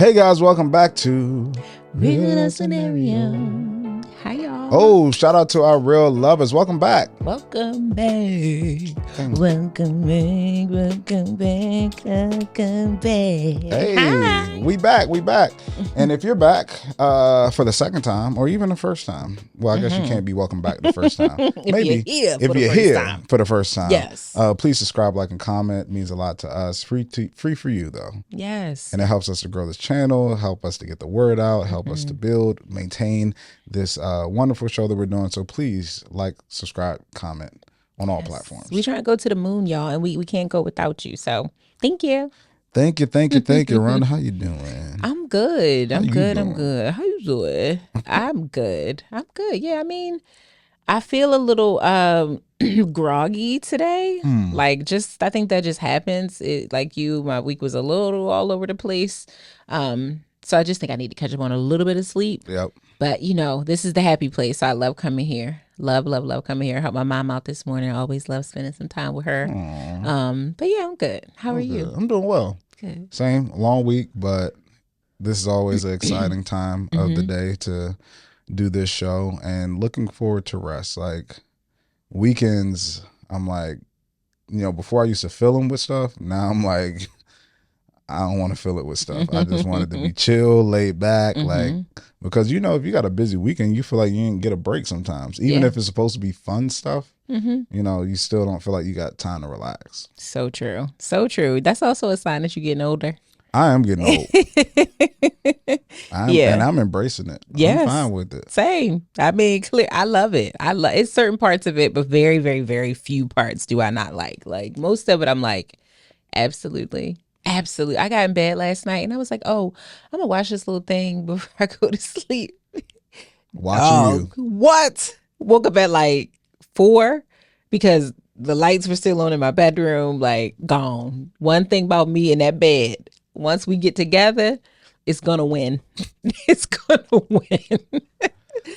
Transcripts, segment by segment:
Hey guys, welcome back to Real Love Scenario. Hi y'all. Oh, shout out to our real lovers. Welcome back. Welcome back. Welcome back. Welcome back. Welcome back. Hey, Hi. we back. And if you're back for the second time or even the first time, well, I guess you can't be welcome back the first time. Maybe if you're here for the first time. Yes. Please subscribe, like, and comment. It means a lot to us. Free for you though. Yes. And it helps us to grow this channel, help us to get the word out, help us to build, maintain this wonderful show that we're doing. So please like, subscribe, comment on all platforms. We trying to go to the moon, y'all, and we can't go without you. So thank you. Thank you. Rhonda, how you doing? I'm good. I'm good. doing? How you doing? I'm good. Yeah, I mean, I feel a little groggy today. Like, I think that just happens. My week was a little all over the place. So I just think I need to catch up on a little bit of sleep. Yep. But this is the happy place. So I love coming here. Love coming here. Helped my mom out this morning. I always love spending some time with her. But yeah, I'm good. How are you? I'm doing well. Good. Same, long week, but this is always an exciting time of the day to do this show and looking forward to rest. Like weekends, I'm like, before I used to fill them with stuff. Now I'm like, I don't want to fill it with stuff. I just wanted to be chill, laid back, because if you got a busy weekend, you feel like you didn't get a break sometimes. Even if it's supposed to be fun stuff, you still don't feel like you got time to relax. So true. That's also a sign that you're getting older. I am getting old. And I'm embracing it. Yes. I'm fine with it. Same. I mean, clear. I love it. It's certain parts of it, but very, very, very few parts do I not like. Like most of it, I'm like, absolutely. I got in bed last night and I was like, oh, I'm gonna watch this little thing before I go to sleep. Watching you. What? Woke up at like 4 because the lights were still on in my bedroom, like gone. One thing about me in that bed, once we get together, it's gonna win. It's gonna win.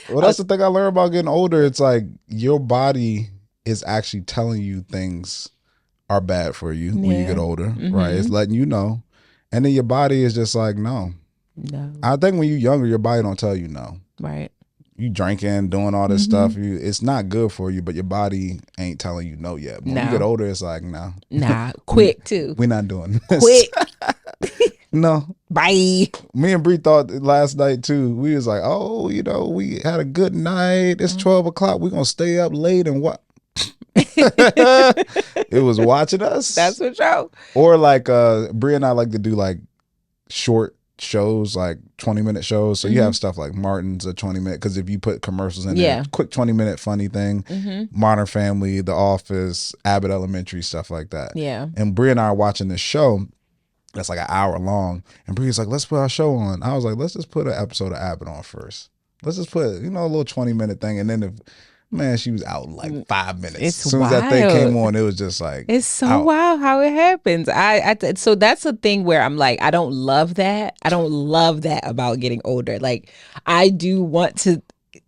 Well, that's the thing I learned about getting older. It's like your body is actually telling you things are bad for you when you get older, right? It's letting you know. And then your body is just like, no. I think when you're younger, your body don't tell you no. Right. You drinking, doing all this stuff, it's not good for you, but your body ain't telling you no yet. When you get older, it's like, no. Nah, quick too. We're not doing this. Quick. No. Bye. Me and Bree thought last night too, we was like, oh, we had a good night. It's 12 o'clock. We're going to stay up late and what? It was watching us. That's what y'all. Or like Brie and I like to do like short shows, like 20-minute shows. So you have stuff like Martin's a 20-minute, because if you put commercials in there, quick 20-minute funny thing, Modern Family, The Office, Abbott Elementary, stuff like that. Yeah. And Brie and I are watching this show that's like an hour long, and Brie's like, let's put our show on. I was like, let's just put an episode of Abbott on first. Let's just put a little 20-minute thing, and then man, she was out in like 5 minutes. It's as soon as that thing came on, it was just like, it's so wild how it happens. So that's a thing where I'm like, I don't love that. I don't love that about getting older. Like I do want to,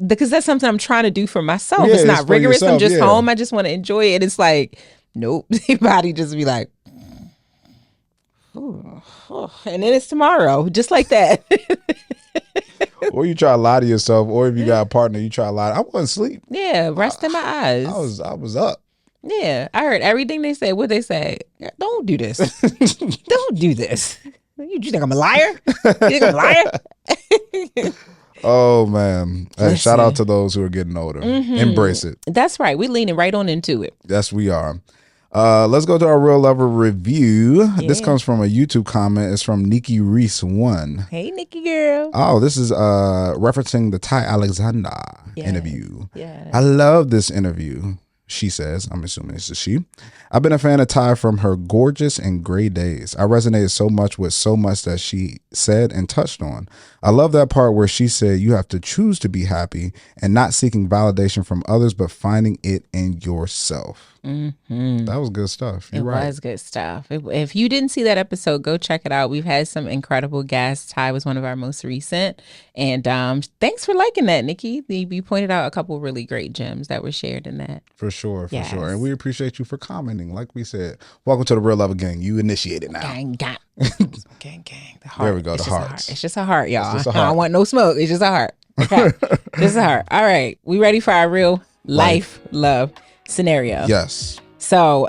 because that's something I'm trying to do for myself. It's not rigorous. I'm just home. I just want to enjoy it. It's like, nope. Your body just be like, and then it's tomorrow, just like that. Or you try to lie to yourself, or if you got a partner, you try to lie. I wasn't asleep. Yeah, rest in my eyes. I was up. Yeah, I heard everything they say. What they say? Don't do this. Don't do this. You think I'm a liar? You think I'm a liar? Oh man! Hey, shout out to those who are getting older. Embrace it. That's right. We're leaning right on into it. Yes, we are. Let's go to our real lover review. Yeah. This comes from a YouTube comment. It's from Nikki Reese 1. Hey, Nikki girl. Oh, this is referencing the Ty Alexander interview. Yeah. I love this interview. She says, I'm assuming it's a she. I've been a fan of Ty from her gorgeous and gray days. I resonated so much with so much that she said and touched on. I love that part where she said you have to choose to be happy and not seeking validation from others, but finding it in yourself. Mm-hmm. That was good stuff. You're It right. was good stuff. If you didn't see that episode, go check it out. We've had some incredible guests. Ty was one of our most recent. And thanks for liking that, Nikki. You pointed out a couple really great gems that were shared in that. For sure, for sure. And Yes. we appreciate you for commenting. Like we said, welcome to the Real Level Gang. You initiate it now. Gang, gang. Gang, gang. The heart. There we go. It's The just hearts. a heart. It's just a heart, y'all. It's just a I heart. don't want no smoke. It's just a heart. Okay. Just a heart. All right. We ready for our real life love scenario? Yes. So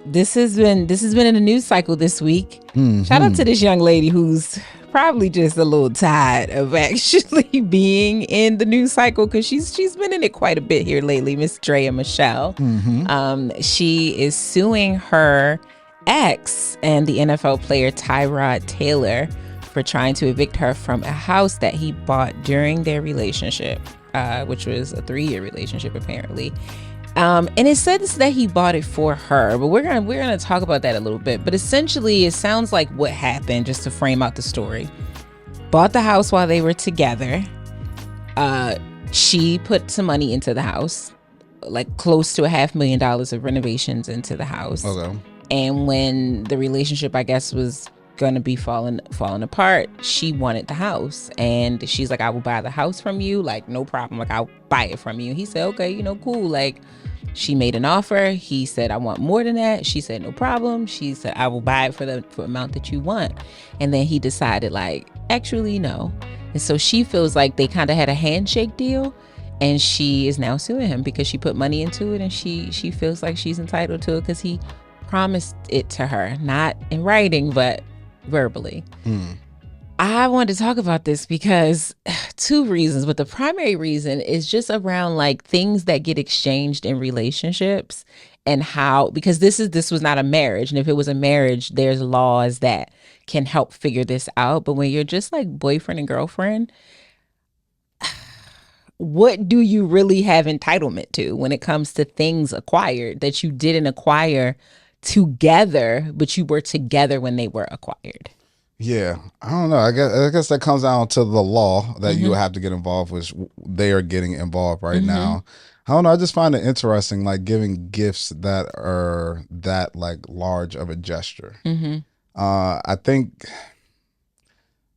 this has been in the news cycle this week. Mm-hmm. Shout out to this young lady who's probably just a little tired of actually being in the news cycle, because she's been in it quite a bit here lately. Miss Drea Michelle. Mm-hmm. She is suing her ex and the NFL player Tyrod Taylor for trying to evict her from a house that he bought during their relationship, which was a 3-year relationship apparently. And it says that he bought it for her, but we're gonna talk about that a little bit. But essentially, it sounds like what happened, just to frame out the story. Bought the house while they were together. She put some money into the house, like close to $500,000 of renovations into the house. Okay. And when the relationship, I guess, was gonna be falling apart, she wanted the house, and she's like, I will buy the house from you, like no problem, like I'll buy it from you. He said, okay, cool. Like, she made an offer. He said, I want more than that. She said, no problem. She said, I will buy it for the amount that you want. And then he decided, like, actually no. And so she feels like they kind of had a handshake deal, and she is now suing him because she put money into it, and she feels like she's entitled to it because he promised it to her, not in writing but verbally. I wanted to talk about this because 2 reasons, but the primary reason is just around like things that get exchanged in relationships, and how, because this was not a marriage, and if it was a marriage, there's laws that can help figure this out. But when you're just like boyfriend and girlfriend, what do you really have entitlement to when it comes to things acquired that you didn't acquire together, but you were together when they were acquired? Yeah, I don't know. I guess that comes down to the law that you have to get involved with. They are getting involved right now. I don't know. I just find it interesting, like giving gifts that are that like large of a gesture. I think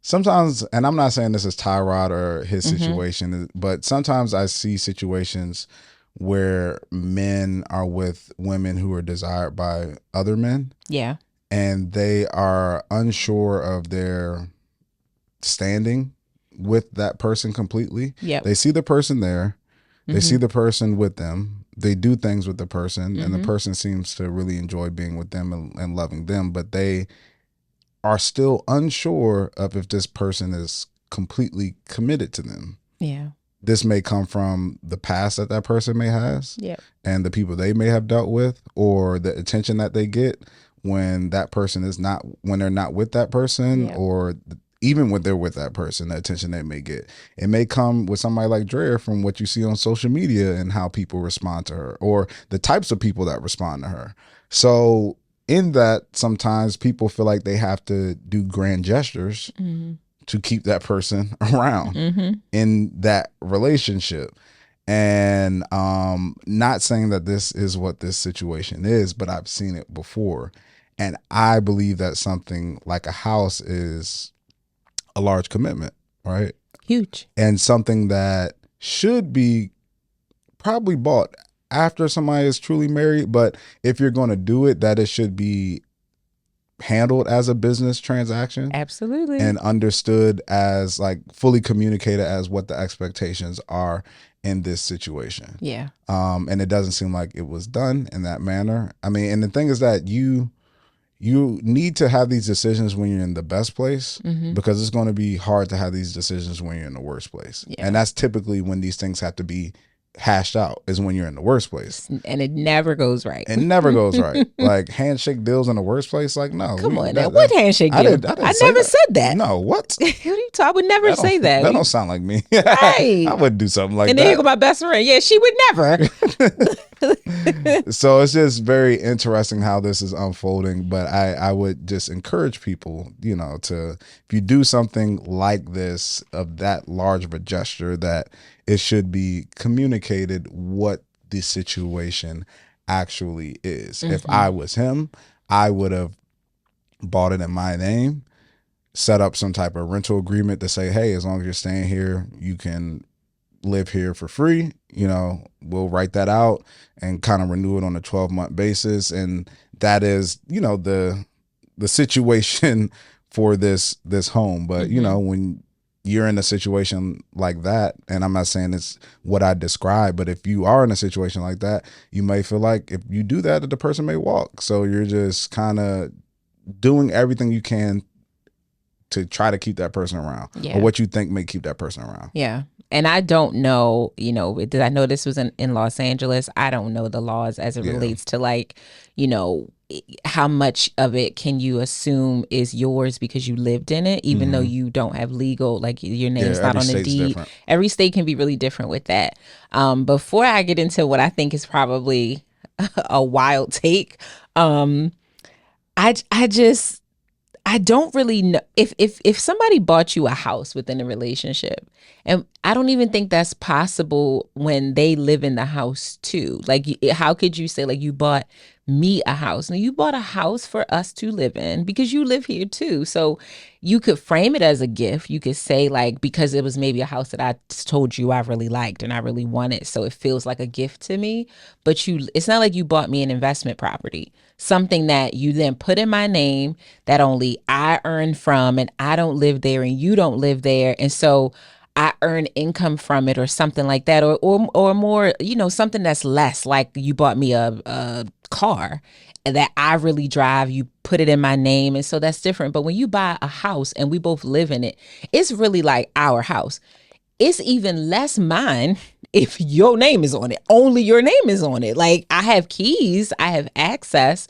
sometimes, and I'm not saying this is Tyrod or his situation, but sometimes I see situations where men are with women who are desired by other men. Yeah. And they are unsure of their standing with that person completely. Yep. They see the person there. They see the person with them. They do things with the person, and the person seems to really enjoy being with them and loving them, but they are still unsure of if this person is completely committed to them. Yeah. This may come from the past that person may has, and the people they may have dealt with, or the attention that they get when that person is not, when they're not with that person, or even when they're with that person, the attention they may get. It may come with somebody like Drea from what you see on social media and how people respond to her, or the types of people that respond to her. So in that, sometimes people feel like they have to do grand gestures to keep that person around in that relationship. And not saying that this is what this situation is, but I've seen it before. And I believe that something like a house is a large commitment, right? Huge. And something that should be probably bought after somebody is truly married. But if you're going to do it, that it should be handled as a business transaction. Absolutely. And understood as like fully communicated as what the expectations are in this situation. Yeah. And it doesn't seem like it was done in that manner. I mean, and the thing is that you need to have these decisions when you're in the best place, because it's going to be hard to have these decisions when you're in the worst place. And that's typically when these things have to be hashed out, is when you're in the worst place. And it never goes right. It never goes right. Like handshake deals in the worst place. Like, no. Come on now. What handshake deal? I never said that. No, what? I would never say that. That don't sound like me. Right. I wouldn't do something like that. And then here go my best friend. Yeah, she would never. So it's just very interesting how this is unfolding. But I would just encourage people, to, if you do something like this, of that large of a gesture, that it should be communicated what the situation actually is. If I was him, I would have bought it in my name, set up some type of rental agreement to say, hey, as long as you're staying here, you can live here for free. We'll write that out and kind of renew it on a 12-month basis. And that is, the situation for this home. But, when you're in a situation like that, and I'm not saying it's what I described, but if you are in a situation like that, you may feel like if you do that, the person may walk. So you're just kind of doing everything you can to try to keep that person around, or what you think may keep that person around. Yeah. And I don't know, did I know this was in Los Angeles? I don't know the laws as it relates to how much of it can you assume is yours because you lived in it, even though you don't have legal, like your name's not on the deed. Different. Every state can be really different with that. Before I get into what I think is probably a wild take, I don't really know if somebody bought you a house within a relationship, and I don't even think that's possible when they live in the house too. Like, how could you say like you bought me a house? No, you bought a house for us to live in because you live here too. So you could frame it as a gift. You could say like, because it was maybe a house that I told you I really liked and I really wanted, so it feels like a gift to me. But it's not like you bought me an investment property, something that you then put in my name that only I earn from, and I don't live there and you don't live there. And so I earn income from it or something like that, or more, something that's less, like you bought me a car that I really drive, you put it in my name. And so that's different. But when you buy a house and we both live in it, it's really like our house. It's even less mine if your name is on it. Only your name is on it. Like, I have keys, I have access.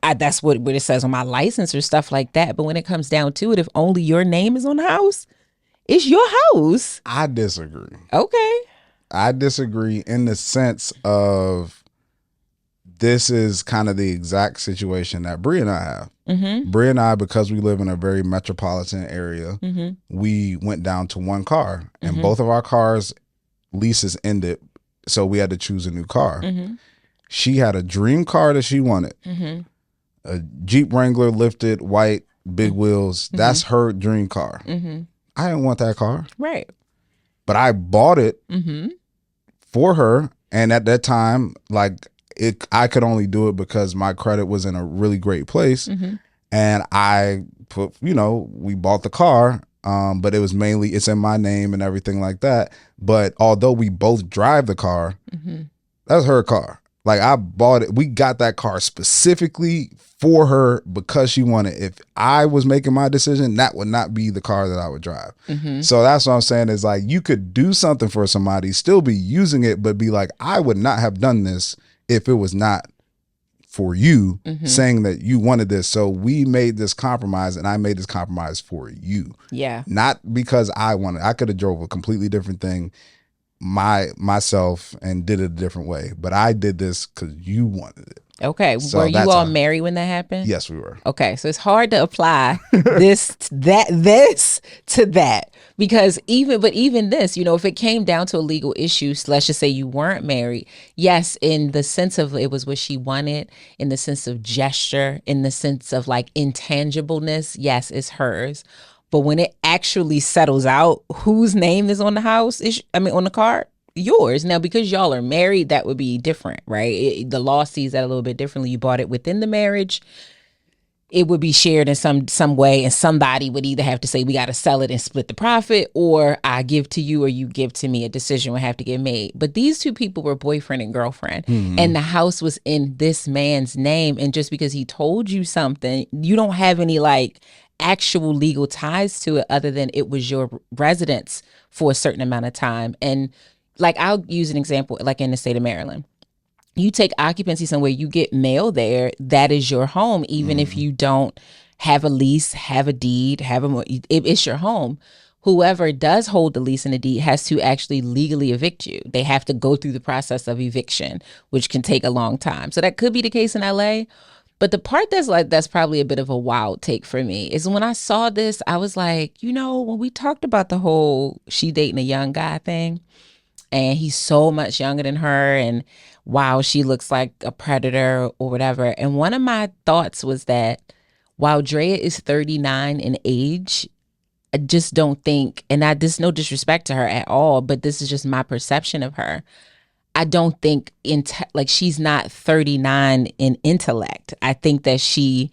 That's what it says on my license or stuff like that. But when it comes down to it, if only your name is on the house, it's your house. I disagree. Okay. I disagree in the sense of this is kind of the exact situation that Bree and I have. Mm-hmm. Bree and I, because we live in a very metropolitan area, we went down to one car, and both of our cars' leases ended, so we had to choose a new car. She had a dream car that she wanted, a Jeep Wrangler lifted, white, big wheels. That's her dream car. I didn't want that car. Right. But I bought it for her. And at that time, like, I could only do it because my credit was in a really great place. And I put, we bought the car, but it was mainly, it's in my name and everything like that. But although we both drive the car, that's her car. Like, I bought it. We got that car specifically for her because she wanted it. If I was making my decision, that would not be the car that I would drive. So that's what I'm saying is, like, you could do something for somebody, still be using it, but be like, I would not have done this if it was not for you saying that you wanted this. So we made this compromise, and I made this compromise for you. Yeah. Not because I wanted. I could have drove a completely different thing myself and did it a different way, but I did this because you wanted it. Okay. So were you all married when that happened? Yes, we were. Okay. So it's hard to apply this to that, because even this, if it came down to a legal issue, so let's just say you weren't married. Yes, in the sense of it was what she wanted, in the sense of gesture, in the sense of like intangibleness, yes, it's hers. But when it actually settles out, whose name is on the house? On the car? Yours. Now, because y'all are married, that would be different, right? The law sees that a little bit differently. You bought it within the marriage, it would be shared in some way, and somebody would either have to say, we got to sell it and split the profit, or I give to you or you give to me. A decision would have to get made. But these two people were boyfriend and girlfriend, and the house was in this man's name. And just because he told you something, you don't have any like actual legal ties to it other than it was your residence for a certain amount of time. And like, I'll use an example, like in the state of Maryland, you take occupancy somewhere, you get mail there, that is your home. Even if you don't have a lease, have a deed, it's your home. Whoever does hold the lease and the deed has to actually legally evict you. They have to go through the process of eviction, which can take a long time. So that could be the case in LA. But the part that's probably a bit of a wild take for me is when I saw this, I was like, when we talked about the whole she dating a young guy thing, and he's so much younger than her, and wow, she looks like a predator or whatever. And one of my thoughts was that while Drea is 39 in age, I just don't think, and I this no disrespect to her at all, but this is just my perception of her. I don't think like she's not 39 in intellect. I think that she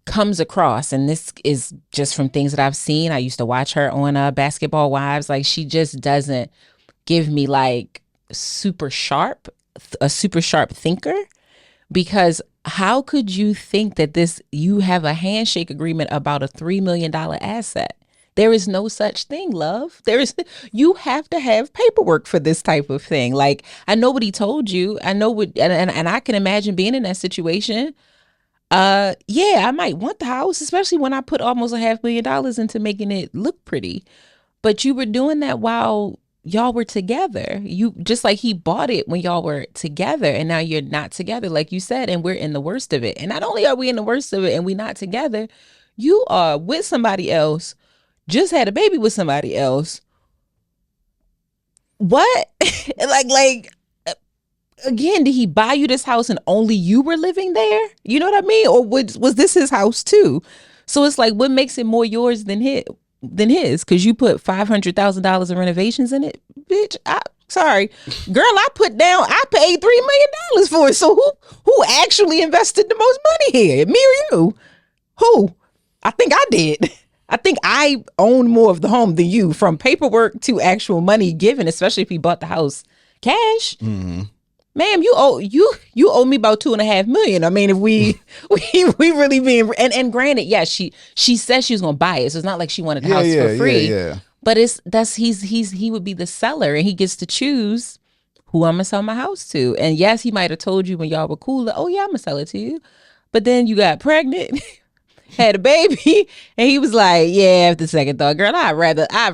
comes across, and this is just from things that I've seen. I used to watch her on Basketball Wives. Like, she just doesn't give me like super sharp, a super sharp thinker. Because how could you think that you have a handshake agreement about a $3 million asset? There is no such thing, love. You have to have paperwork for this type of thing. Like, I know what he told you. I know what, and I can imagine being in that situation. Yeah, I might want the house, especially when I put almost $500,000 into making it look pretty. But you were doing that while y'all were together. You just like he bought it when y'all were together, and now you're not together, like you said, and we're in the worst of it. And not only are we in the worst of it and we not together, you are with somebody else, just had a baby with somebody else. What? like again, did he buy you this house and only you were living there? You know what I mean? Or was this his house too? So it's like, what makes it more yours than his? Because you put $500,000 in renovations in it, bitch. Sorry, girl. I paid $3 million for it. So who actually invested the most money here? Me or you? Who? I think I did. I think I own more of the home than you, from paperwork to actual money given, especially if you bought the house cash. Mm-hmm. Ma'am, you owe me about $2.5 million. I mean, if we really being, and granted, yeah, she said she was gonna buy it, so it's not like she wanted the house for free. Yeah. But he would be the seller, and he gets to choose who I'm gonna sell my house to. And yes, he might have told you when y'all were cool, oh yeah, I'm gonna sell it to you. But then you got pregnant, had a baby, and he was like, yeah, after second thought, girl, I'd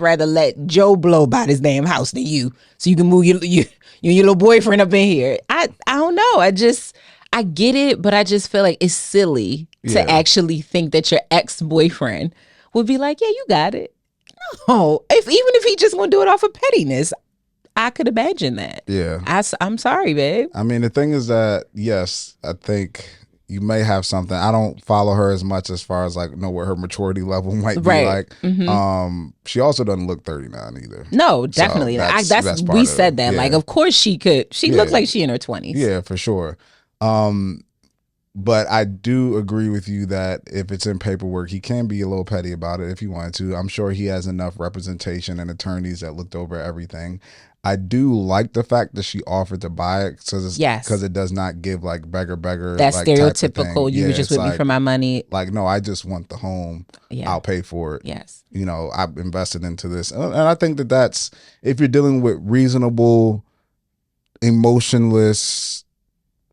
rather let Joe Blow buy this damn house than you, so you can move you and your little boyfriend up in here. I don't know. I get it, but I just feel like it's silly to actually think that your ex-boyfriend would be like, yeah, you got it. No, even if he just want to do it off of pettiness, I could imagine that. Yeah. I'm sorry, babe. I mean, the thing is that, yes, I think you may have something. I don't follow her as much as far as like know what her maturity level might be like. Mm-hmm. She also doesn't look 39 either. No, definitely. So that's we said that. Yeah. Like, of course she could. She looks like she in her 20s. Yeah, for sure. But I do agree with you that if it's in paperwork, he can be a little petty about it if he wanted to. I'm sure he has enough representation and attorneys that looked over everything. I do like the fact that she offered to buy it because it does not give like beggar. That like, stereotypical, you were just with me for my money. Like, no, I just want the home. Yeah. I'll pay for it. Yes. You know, I've invested into this. And I think that's, if you're dealing with reasonable, emotionless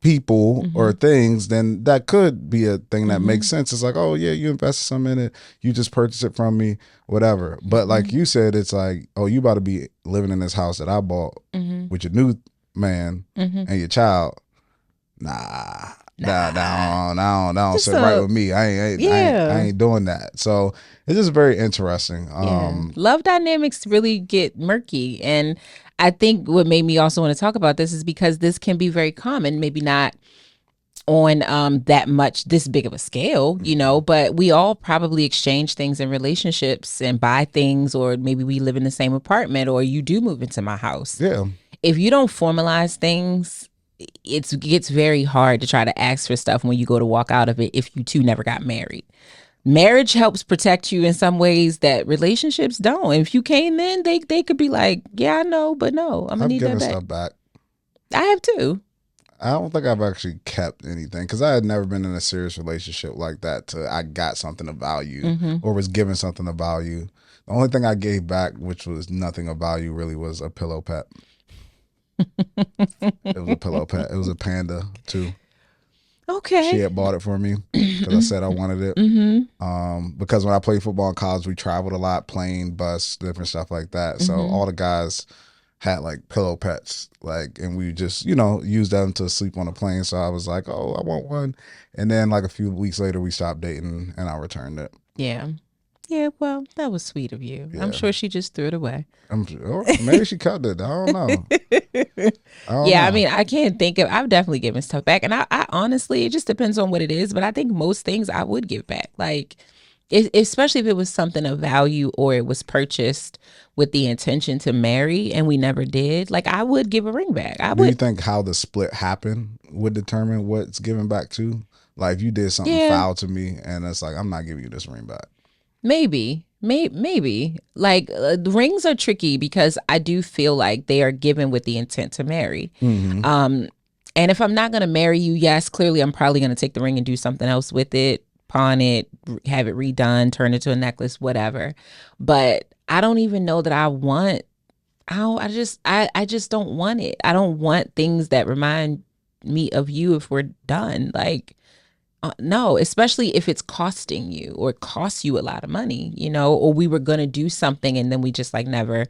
people or things, then that could be a thing that makes sense. It's like, oh yeah, you invested some in it, you just purchased it from me, whatever. But like you said, it's like, oh, you about to be living in this house that I bought with your new man and your child. Nah, don't sit right with me. I ain't doing that. So it's just very interesting. Love dynamics really get murky, and I think what made me also want to talk about this is because this can be very common, maybe not on this big of a scale, you know, but we all probably exchange things in relationships and buy things, or maybe we live in the same apartment, or you do move into my house. Yeah. If you don't formalize things, it gets very hard to try to ask for stuff when you go to walk out of it if you two never got married. Marriage helps protect you in some ways that relationships don't. If you came in, they could be like, yeah, I know, but no, I'm gonna need that back. Stuff back. I have too. I don't think I've actually kept anything because I had never been in a serious relationship like that. I got something of value or was given something of value. The only thing I gave back, which was nothing of value, really was a pillow pet. It was a pillow pet. It was a panda too. Okay. She had bought it for me because I said I wanted it. Because when I played football in college, we traveled a lot, plane, bus, different stuff like that. So all the guys had like pillow pets, like, and we just, you know, used them to sleep on a plane. So I was like, oh, I want one. And then like a few weeks later, we stopped dating and I returned it. Yeah. Yeah, well, that was sweet of you. I'm Yeah. sure she just threw it away. Or maybe she cut it. I don't know. I don't Yeah, I know. mean, I can't think of. I've definitely given stuff back, and I honestly, it just depends on what it is. But I think most things I would give back, like especially if it was something of value or it was purchased with the intention to marry, and we never did. Like I would give a ring back. I Do you would. think how the split happened would determine what's given back to? Like if you did something Yeah, foul to me and it's like, I'm not giving you this ring back. maybe. Like the rings are tricky because I do feel like they are given with the intent to marry. Mm-hmm. And if I'm not going to marry you, yes, clearly I'm probably going to take the ring and do something else with it, pawn it, have it redone, turn it to a necklace, whatever. But I don't even know that I want. I just don't want it. I don't want things that remind me of you if we're done. Like no, especially if it's costing you or it costs you a lot of money, or we were going to do something and then we just like never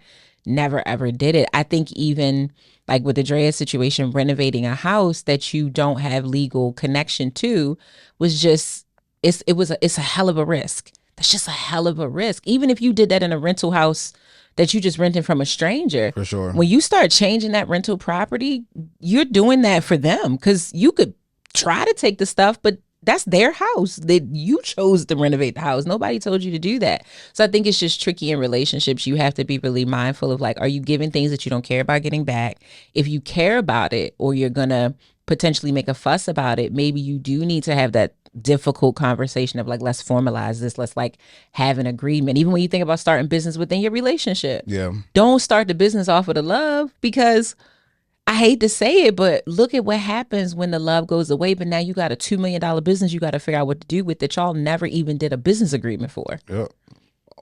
ever did it. I think even like with the Drea situation, renovating a house that you don't have legal connection to was just, it's a hell of a risk. That's just a hell of a risk. Even if you did that in a rental house that you just rented from a stranger, For sure. when you start changing that rental property, you're doing that for them because you could try to take the stuff, but that's their house that you chose to renovate the house. Nobody told you to do that. So I think it's just tricky in relationships. You have to be really mindful of like, are you giving things that you don't care about getting back? If you care about it or you're going to potentially make a fuss about it, maybe you do need to have that difficult conversation of like, let's formalize this. Let's like have an agreement. Even when you think about starting business within your relationship, Yeah. don't start the business off of the love because I hate to say it, but look at what happens when the love goes away. But now you got a $2 million business you got to figure out what to do with that y'all never even did a business agreement for. Yep.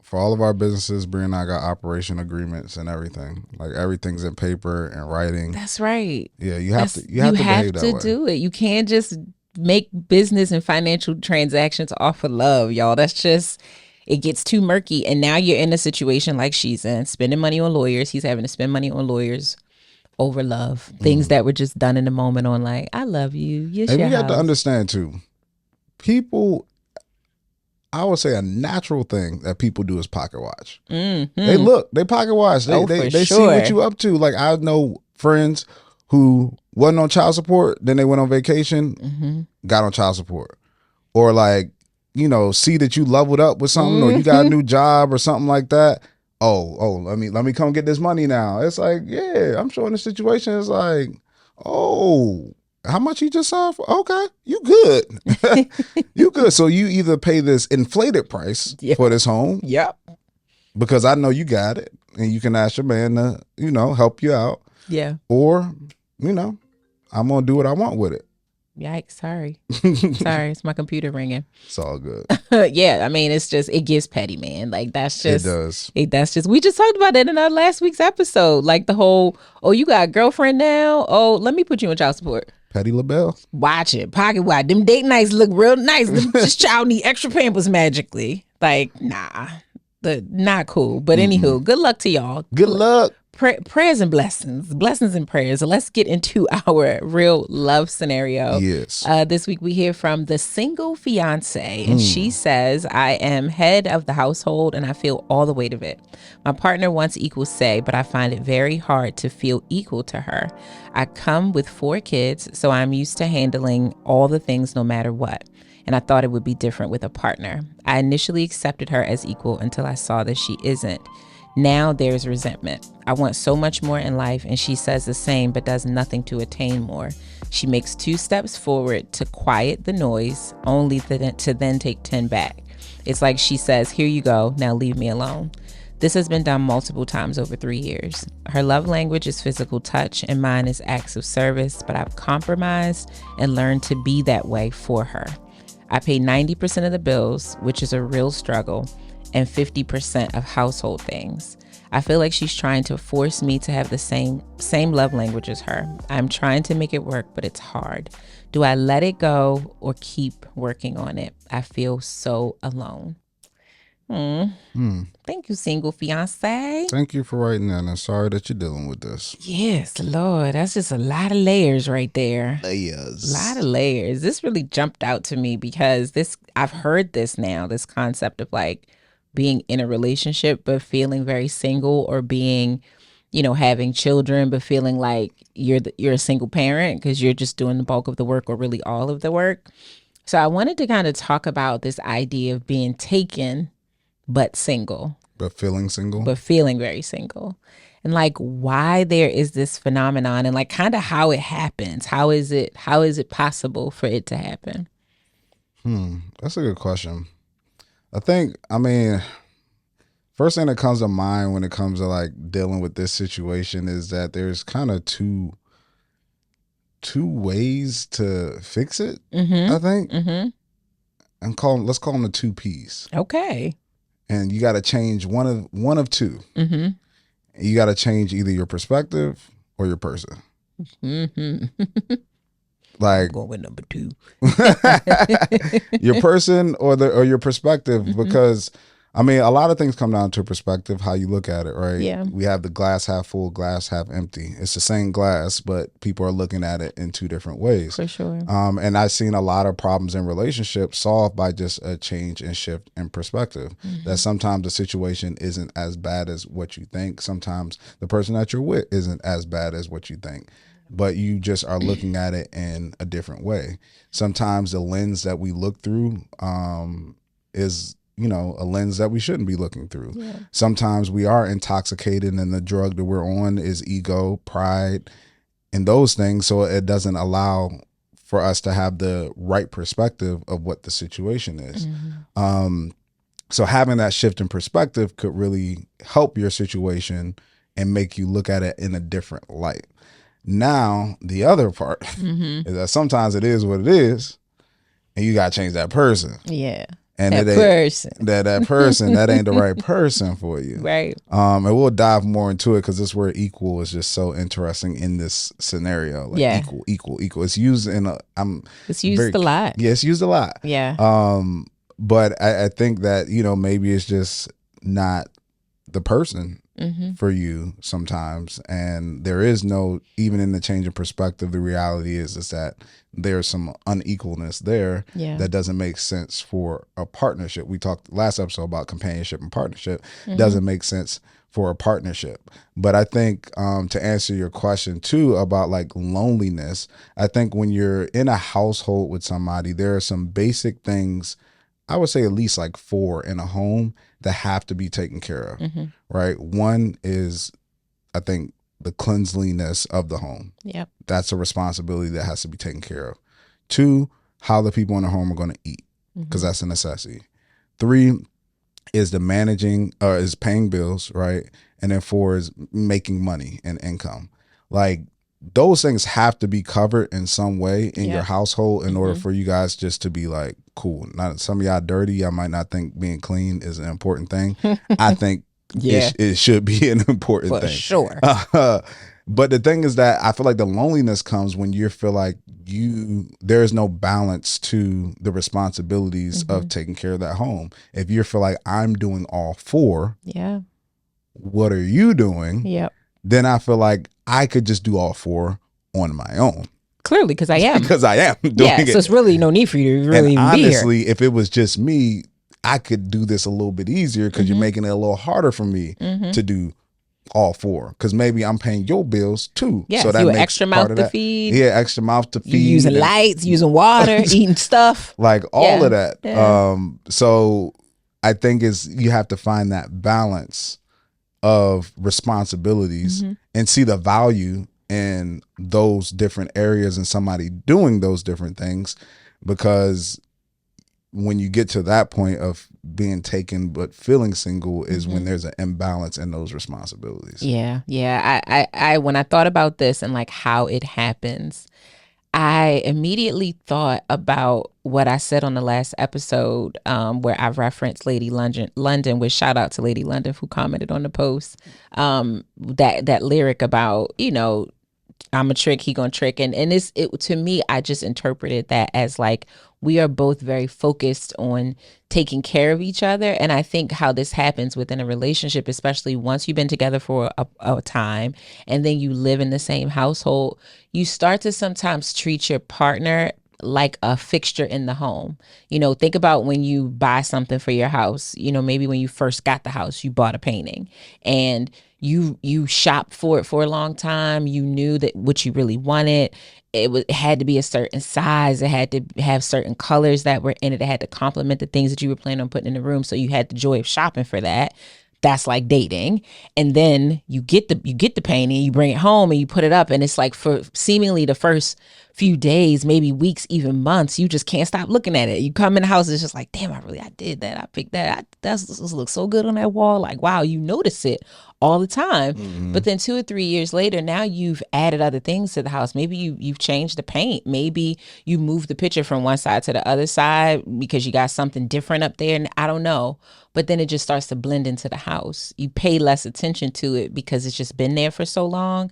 For all of our businesses, Brie and I got operation agreements and everything. Like everything's in paper and writing. That's right. Yeah, you have to behave that way. Do it. You can't just make business and financial transactions off of love, y'all. That's just, it gets too murky. And now you're in a situation like she's in, spending money on lawyers. He's having to spend money on lawyers over love, things that were just done in the moment on like, I love you. And you got to understand too, people, I would say a natural thing that people do is pocket watch. Mm-hmm. They pocket watch. They sure. see what you up to. Like I know friends who wasn't on child support, then they went on vacation, got on child support. Or like, see that you leveled up with something or you got a new job or something like that. Oh, let me come get this money now. It's like, yeah, I'm sure in the situation it's like, oh, how much you just signed for? Okay, you good. You good. So you either pay this inflated price for this home. Yep. Because I know you got it and you can ask your man to, help you out. Yeah. Or, I'm going to do what I want with it. Yikes, sorry. Sorry, it's my computer ringing. It's all good. Yeah, I mean, it gets petty, man. Like that's just, it does. We just talked about that in our last week's episode. Like the whole, oh, you got a girlfriend now? Oh, let me put you on child support. Petty LaBelle. Watch it. Pocket watch. Them date nights look real nice. This child need extra pampers magically. Like, nah. Not cool. But anywho, good luck to y'all. Good luck. Prayers and blessings and prayers. So let's get into our real love scenario. Yes. This week we hear from the single fiance, and she says, I am head of the household and I feel all the weight of it. My partner wants equal say, but I find it very hard to feel equal to her. I come with 4 kids, so I'm used to handling all the things no matter what. And I thought it would be different with a partner. I initially accepted her as equal until I saw that she isn't. Now there's resentment. I want so much more in life, and she says the same but does nothing to attain more. She makes 2 steps forward to quiet the noise, only to then take 10 back. It's like she says, here you go, now leave me alone. This has been done multiple times over 3 years. Her love language is physical touch and mine is acts of service, but I've compromised and learned to be that way for her. I pay 90% of the bills, which is a real struggle, and 50% of household things. I feel like she's trying to force me to have the same love language as her. I'm trying to make it work, but it's hard. Do I let it go or keep working on it? I feel so alone. Thank you, single fiance. Thank you for writing that, and sorry that you're dealing with this. Yes, Lord, that's just a lot of layers right there. Layers. A lot of layers. This really jumped out to me because I've heard this now, this concept of like being in a relationship but feeling very single, or being, having children but feeling like you're a single parent because you're just doing the bulk of the work or really all of the work. So I wanted to kind of talk about this idea of being taken but single, But feeling single. but feeling very single. And like why there is this phenomenon, and like kind of how it happens. How is it possible for it to happen? That's a good question. I mean, first thing that comes to mind when it comes to like dealing with this situation is that there's kind of two ways to fix it. I think, and let's call them the two P's. Okay. And you got to change one of two. You got to change either your perspective or your person. Like, I'm going with number 2. your person or your perspective, because I mean, a lot of things come down to perspective, how you look at it, right? Yeah. We have the glass half full, glass half empty. It's the same glass, but people are looking at it in two different ways. For sure. And I've seen a lot of problems in relationships solved by just a change and shift in perspective. That sometimes the situation isn't as bad as what you think. Sometimes the person that you're with isn't as bad as what you think, but you just are looking at it in a different way. Sometimes the lens that we look through is a lens that we shouldn't be looking through. Yeah. Sometimes we are intoxicated and the drug that we're on is ego, pride, and those things. So it doesn't allow for us to have the right perspective of what the situation is. So having that shift in perspective could really help your situation and make you look at it in a different light. Now, the other part is that sometimes it is what it is, and you got to change that person. Yeah. And that person that ain't the right person for you, right? And we'll dive more into it because this word "equal" is just so interesting in this scenario. Like equal. It's used in it's used a lot. Yeah, it's used a lot. Yeah. But I think that maybe it's just not the person for you sometimes, and there is no, even in the change in perspective, the reality is that there's some unequalness there that doesn't make sense for a partnership. We talked last episode about companionship and partnership. Doesn't make sense for a partnership. But I think to answer your question too about like loneliness, I think when you're in a household with somebody, there are some basic things, I would say at least like 4 in a home, that have to be taken care of, right? One is, I think, the cleanliness of the home. Yep. That's a responsibility that has to be taken care of. 2, how the people in the home are going to eat, because that's a necessity. 3 is the managing, is paying bills, right? And then 4 is making money and income. Like, those things have to be covered in some way in your household in order for you guys just to be like, cool. Not some of y'all dirty. Y'all might not think being clean is an important thing. I think it should be an important thing. Sure. But the thing is that I feel like the loneliness comes when you feel like there is no balance to the responsibilities of taking care of that home. If you feel like I'm doing all 4, what are you doing? Yep. Then I feel like I could just do all 4 on my own. Clearly, because I am. Because I am doing it. So it's really no need for you to really and be honestly, here. if it was just me, I could do this a little bit easier because you're making it a little harder for me to do all 4. Because maybe I'm paying your bills too. Yeah, so that you makes extra mouth to feed. Yeah, extra mouth to feed. You using lights, using water, eating stuff. Like all of that. Yeah. So I think you have to find that balance of responsibilities and see the value in those different areas and somebody doing those different things, because when you get to that point of being taken but feeling single is when there's an imbalance in those responsibilities. I when I thought about this and like how it happens, I immediately thought about what I said on the last episode, where I referenced Lady London, which shout out to Lady London who commented on the post, that lyric about, I'm a trick, he gonna trick. And it to me, I just interpreted that as like, we are both very focused on taking care of each other. And I think how this happens within a relationship, especially once you've been together for a time and then you live in the same household, you start to sometimes treat your partner like a fixture in the home. Think about when you buy something for your house. Maybe when you first got the house, you bought a painting, and you shopped for it for a long time. You knew that what you really wanted. It had to be a certain size. It had to have certain colors that were in it. It had to complement the things that you were planning on putting in the room. So you had the joy of shopping for that. That's like dating. And then you get the painting, you bring it home and you put it up, and it's like for seemingly the first few days, maybe weeks, even months, you just can't stop looking at it. You come in the house, it's just like, damn, I did that. I picked that. This looks so good on that wall. Like, wow, you notice it all the time. Mm-hmm. But then 2 or 3 years later, now you've added other things to the house. Maybe you've changed the paint. Maybe you moved the picture from one side to the other side because you got something different up there. And I don't know. But then it just starts to blend into the house. You pay less attention to it because it's just been there for so long.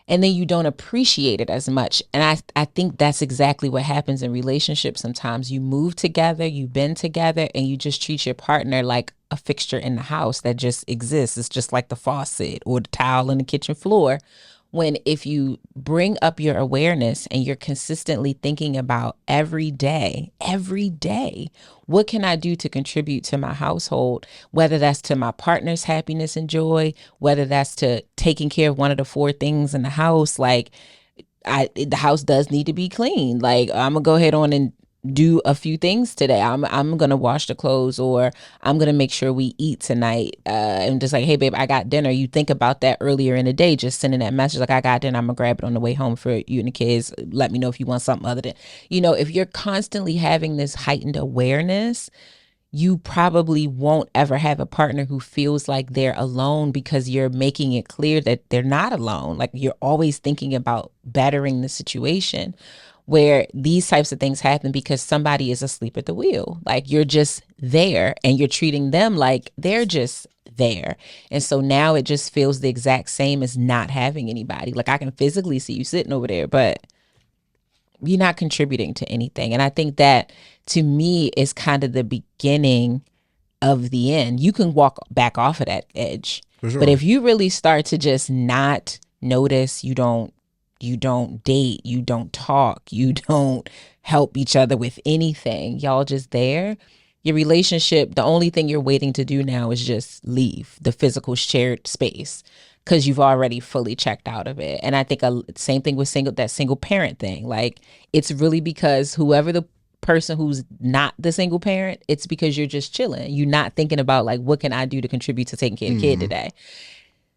And then you don't appreciate it as much. And I think that's exactly what happens in relationships sometimes. You move together, you've been together, and you just treat your partner like a fixture in the house that just exists. It's just like the faucet or the towel on the kitchen floor. When if you bring up your awareness and you're consistently thinking about every day, what can I do to contribute to my household? Whether that's to my partner's happiness and joy, whether that's to taking care of one of the 4 things in the house, like the house does need to be clean. Like, I'm gonna go ahead on and do a few things today. I'm gonna wash the clothes, or I'm gonna make sure we eat tonight. And just like, hey babe, I got dinner. You think about that earlier in the day, just sending that message like, I got dinner. I'm gonna grab it on the way home for you and the kids. Let me know if you want something other than, if you're constantly having this heightened awareness, you probably won't ever have a partner who feels like they're alone, because you're making it clear that they're not alone. Like, you're always thinking about bettering the situation, where these types of things happen because somebody is asleep at the wheel. Like, you're just there and you're treating them like they're just there. And so now it just feels the exact same as not having anybody. Like, I can physically see you sitting over there, but you're not contributing to anything. And I think that, to me, is kind of the beginning of the end. You can walk back off of that edge. For sure. But if you really start to just not notice, you don't date, you don't talk, you don't help each other with anything, y'all just there, your relationship, the only thing you're waiting to do now is just leave the physical shared space, because you've already fully checked out of it. And I think same thing with single parent thing. Like, it's really because whoever the person who's not the single parent, it's because you're just chilling. You're not thinking about, like, what can I do to contribute to taking care of the kid today?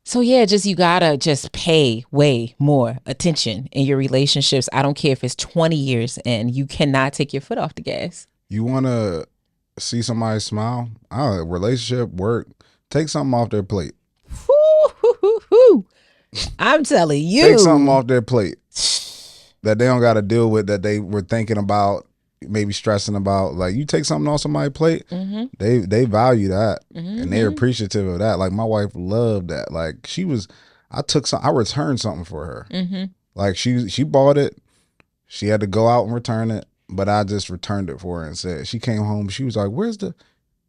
So yeah, you gotta just pay way more attention in your relationships. I don't care if it's 20 years in, you cannot take your foot off the gas. You want to see somebody smile? Relationship, work, take something off their plate. I'm telling you. Take something off their plate that they don't got to deal with, that they were thinking about, maybe stressing about. Like, you take something off somebody's plate, they value that, and they're appreciative of that. Like, my wife loved that. Like, I returned something for her. Like, she bought it, she had to go out and return it, but I just returned it for her and said, she came home, she was like,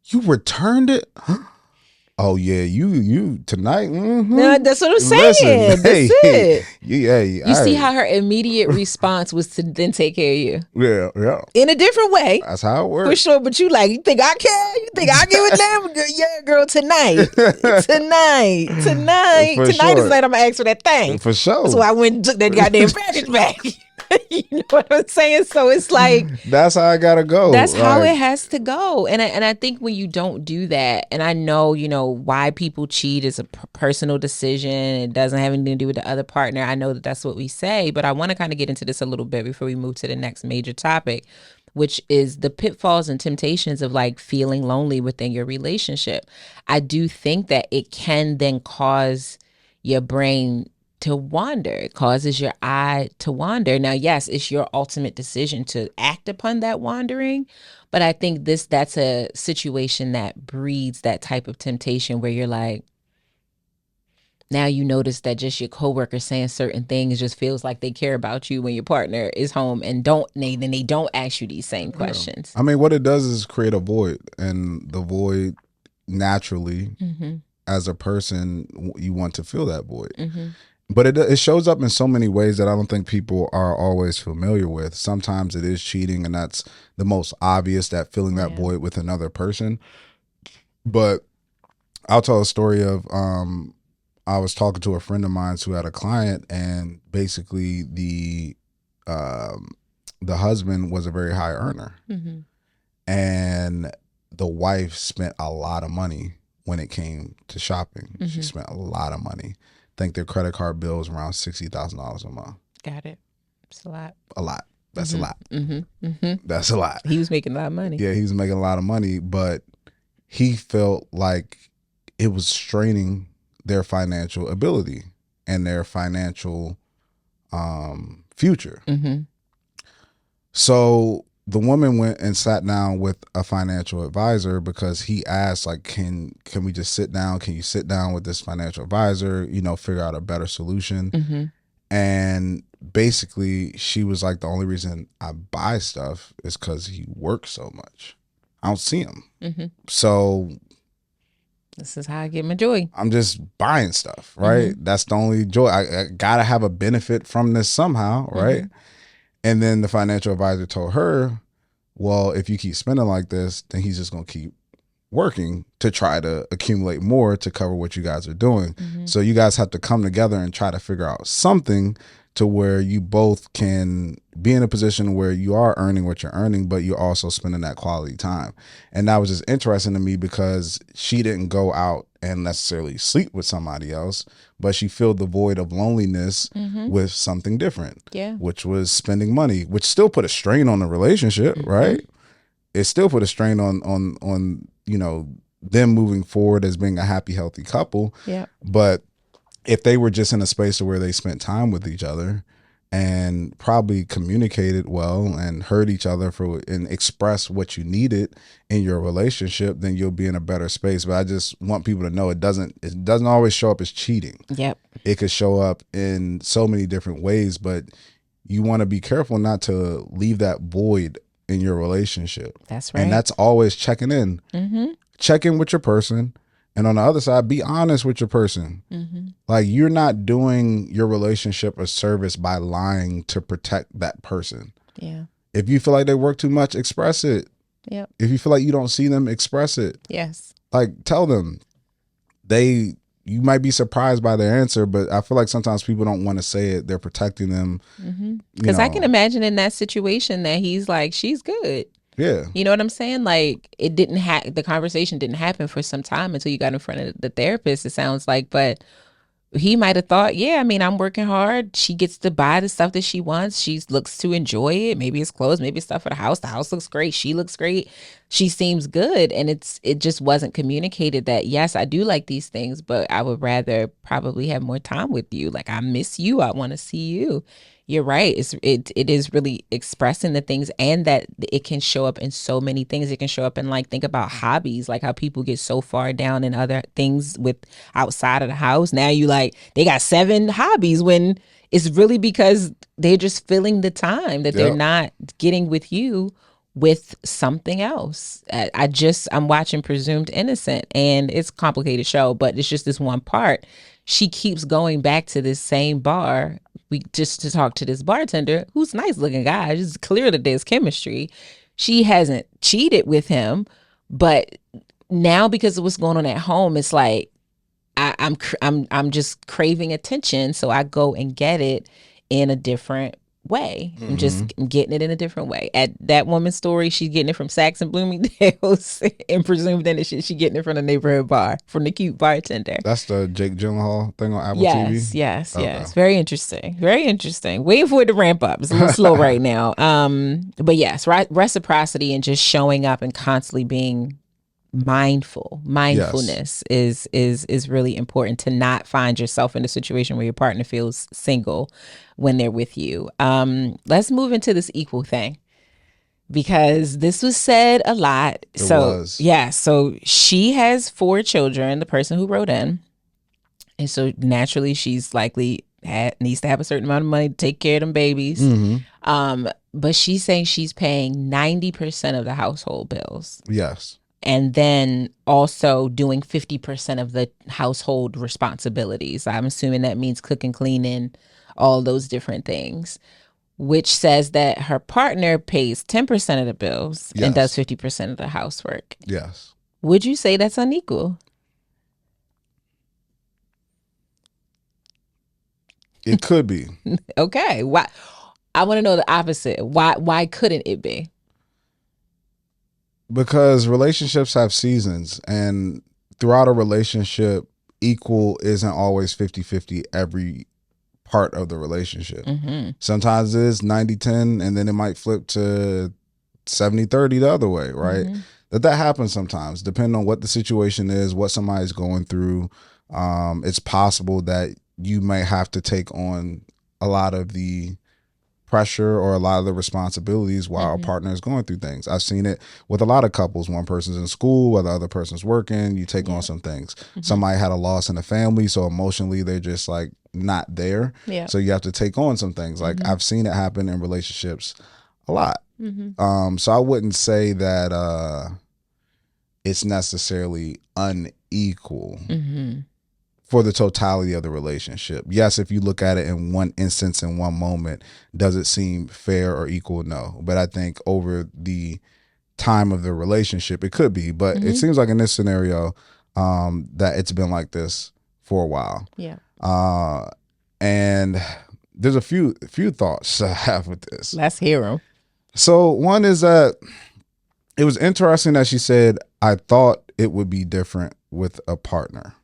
you returned it? Oh yeah, you tonight. No, that's what I'm saying. Listen, that's it. You see how her immediate response was to then take care of you. Yeah. In a different way. That's how it works. For sure. But you think I care? You think I give a damn? Yeah, girl, tonight. Tonight For is the night I'm gonna ask for that thing. For sure. That's why I went and took that goddamn package back. You know what I'm saying? So it's like, that's how I gotta go. That's how it has to go. And I think when you don't do that, and I know, why people cheat is a personal decision. It doesn't have anything to do with the other partner. I know that that's what we say, but I want to kind of get into this a little bit before we move to the next major topic, which is the pitfalls and temptations of, like, feeling lonely within your relationship. I do think that it can then cause your brain to wander. It causes your eye to wander. Now, yes, it's your ultimate decision to act upon that wandering, but I think that's a situation that breeds that type of temptation where you're like, now you notice that just your coworker saying certain things just feels like they care about you when your partner is home, and they don't ask you these same questions. I mean, what it does is create a void, and the void naturally, as a person, you want to fill that void. But it shows up in so many ways that I don't think people are always familiar with. Sometimes it is cheating, and that's the most obvious, that filling that void with another person. But I'll tell a story of I was talking to a friend of mine who had a client, and basically the husband was a very high earner, and the wife spent a lot of money when it came to shopping. She spent a lot of money. I think their credit card bill was around $60,000 a month. Got it. It's a lot. A lot. That's a lot. That's a lot. He was making a lot of money. Yeah, he was making a lot of money, but he felt like it was straining their financial ability and their financial future. So the woman went and sat down with a financial advisor, because he asked, like, can we just sit down? Can you sit down with this financial advisor, figure out a better solution? And basically she was like, the only reason I buy stuff is because he works so much. I don't see him. So this is how I get my joy. I'm just buying stuff, right? That's the only joy. I gotta have a benefit from this somehow, right? And then the financial advisor told her, well, if you keep spending like this, then he's just gonna keep working to try to accumulate more to cover what you guys are doing. So you guys have to come together and try to figure out something to where you both can be in a position where you are earning what you're earning, but you're also spending that quality time. And that was just interesting to me, because she didn't go out and necessarily sleep with somebody else, but she filled the void of loneliness with something different, which was spending money, which still put a strain on the relationship, right? It still put a strain on them moving forward as being a happy, healthy couple. But if they were just in a space where they spent time with each other and probably communicated well and heard each other and expressed what you needed in your relationship, then you'll be in a better space. But I just want people to know it doesn't always show up as cheating. It could show up in so many different ways, but you want to be careful not to leave that void in your relationship. That's right. And that's always checking in. Check in with your person. And on the other side, be honest with your person. Like, you're not doing your relationship a service by lying to protect that person. If you feel like they work too much, express it. If you feel like you don't see them, express it. Like, tell them. You might be surprised by their answer, but I feel like sometimes people don't want to say it. They're protecting them. Because I can imagine in that situation that he's like, she's good. You know what I'm saying? Like, the conversation didn't happen for some time until you got in front of the therapist, it sounds like. But he might have thought, I'm working hard. She gets to buy the stuff that she wants. She looks to enjoy it. Maybe it's clothes, maybe it's stuff for the house. The house looks great. She looks great. She seems good. And it just wasn't communicated that, yes, I do like these things, but I would rather probably have more time with you. Like, I miss you. I want to see you. You're right. It is really expressing the things, and that it can show up in so many things. It can show up in, like, think about hobbies, like how people get so far down in other things with outside of the house. Now they got 7 hobbies, when it's really because they're just filling the time that they're not getting with you with something else. I'm watching Presumed Innocent, and it's a complicated show, but it's just this one part. She keeps going back to this same bar just to talk to this bartender who's a nice looking guy. It's clear that there's chemistry. She hasn't cheated with him, but now because of what's going on at home, it's like I'm just craving attention, so I go and get it in a different way. I'm getting it in a different way. At that woman's story, she's getting it from Saks and Bloomingdale's, and Presumed Innocent, she's getting it from the neighborhood bar, from the cute bartender. That's the Jake Gyllenhaal thing on Apple TV? Yes. Very interesting. Waiting for it to ramp up. It's a little slow right now. But yes, reciprocity and just showing up and constantly being mindfulness is really important, to not find yourself in a situation where your partner feels single when they're with you. Let's move into this equal thing, because this was said a lot. So she has 4 children, the person who wrote in, and so naturally she's likely needs to have a certain amount of money to take care of them babies. But she's saying she's paying 90% of the household bills. and then also doing 50% of the household responsibilities. I'm assuming that means cooking, cleaning, all those different things, which says that her partner pays 10% of the bills and does Yes. 50% of the housework. Yes. Would you say that's unequal? It could be. Okay. Why? I want to know the opposite. Why couldn't it be? Because relationships have seasons, and throughout a relationship, equal isn't always 50-50 every part of the relationship. Mm-hmm. Sometimes it is 90-10, and then it might flip to 70-30 the other way, right? Mm-hmm. That happens sometimes, depending on what the situation is, what somebody's going through. It's possible that you may have to take on a lot of the pressure or a lot of the responsibilities while a partner is going through things. I've seen it with a lot of couples. One person's in school while the other person's working. You take on some things. Somebody had a loss in the family, so emotionally they're just like not there. Yeah. So you have to take on some things. Like I've seen it happen in relationships a lot. So I wouldn't say that it's necessarily unequal for the totality of the relationship. Yes, if you look at it in one instance, in one moment, does it seem fair or equal? No. But I think over the time of the relationship, it could be. But it seems like in this scenario, that it's been like this for a while. Yeah. And there's a few thoughts I have with this. Let's hear them. So one is that it was interesting that she said, I thought it would be different with a partner.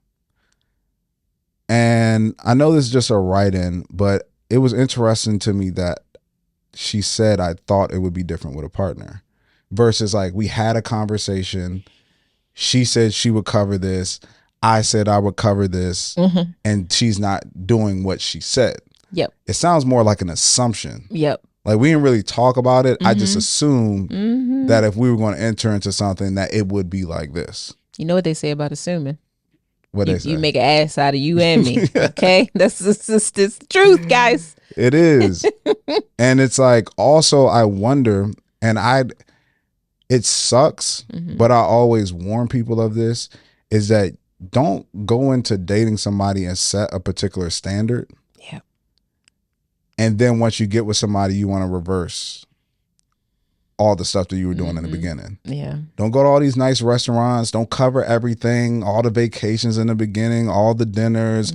And I know this is just a write-in, but it was interesting to me that she said, I thought it would be different with a partner, versus like we had a conversation. She said she would cover this. I said I would cover this, and she's not doing what she said. Yep. It sounds more like an assumption. Yep. Like we didn't really talk about it. I just assumed that if we were going to enter into something, that it would be like this. You know what they say about assuming? What they say? You make an ass out of you and me. Okay, that's just the truth, guys. It is. And it's like, also I wonder, and it sucks, but I always warn people of this, is that don't go into dating somebody and set a particular standard. Yeah. And then once you get with somebody, you want to reverse all the stuff that you were doing in the beginning. Yeah. Don't go to all these nice restaurants. Don't cover everything, all the vacations in the beginning, all the dinners,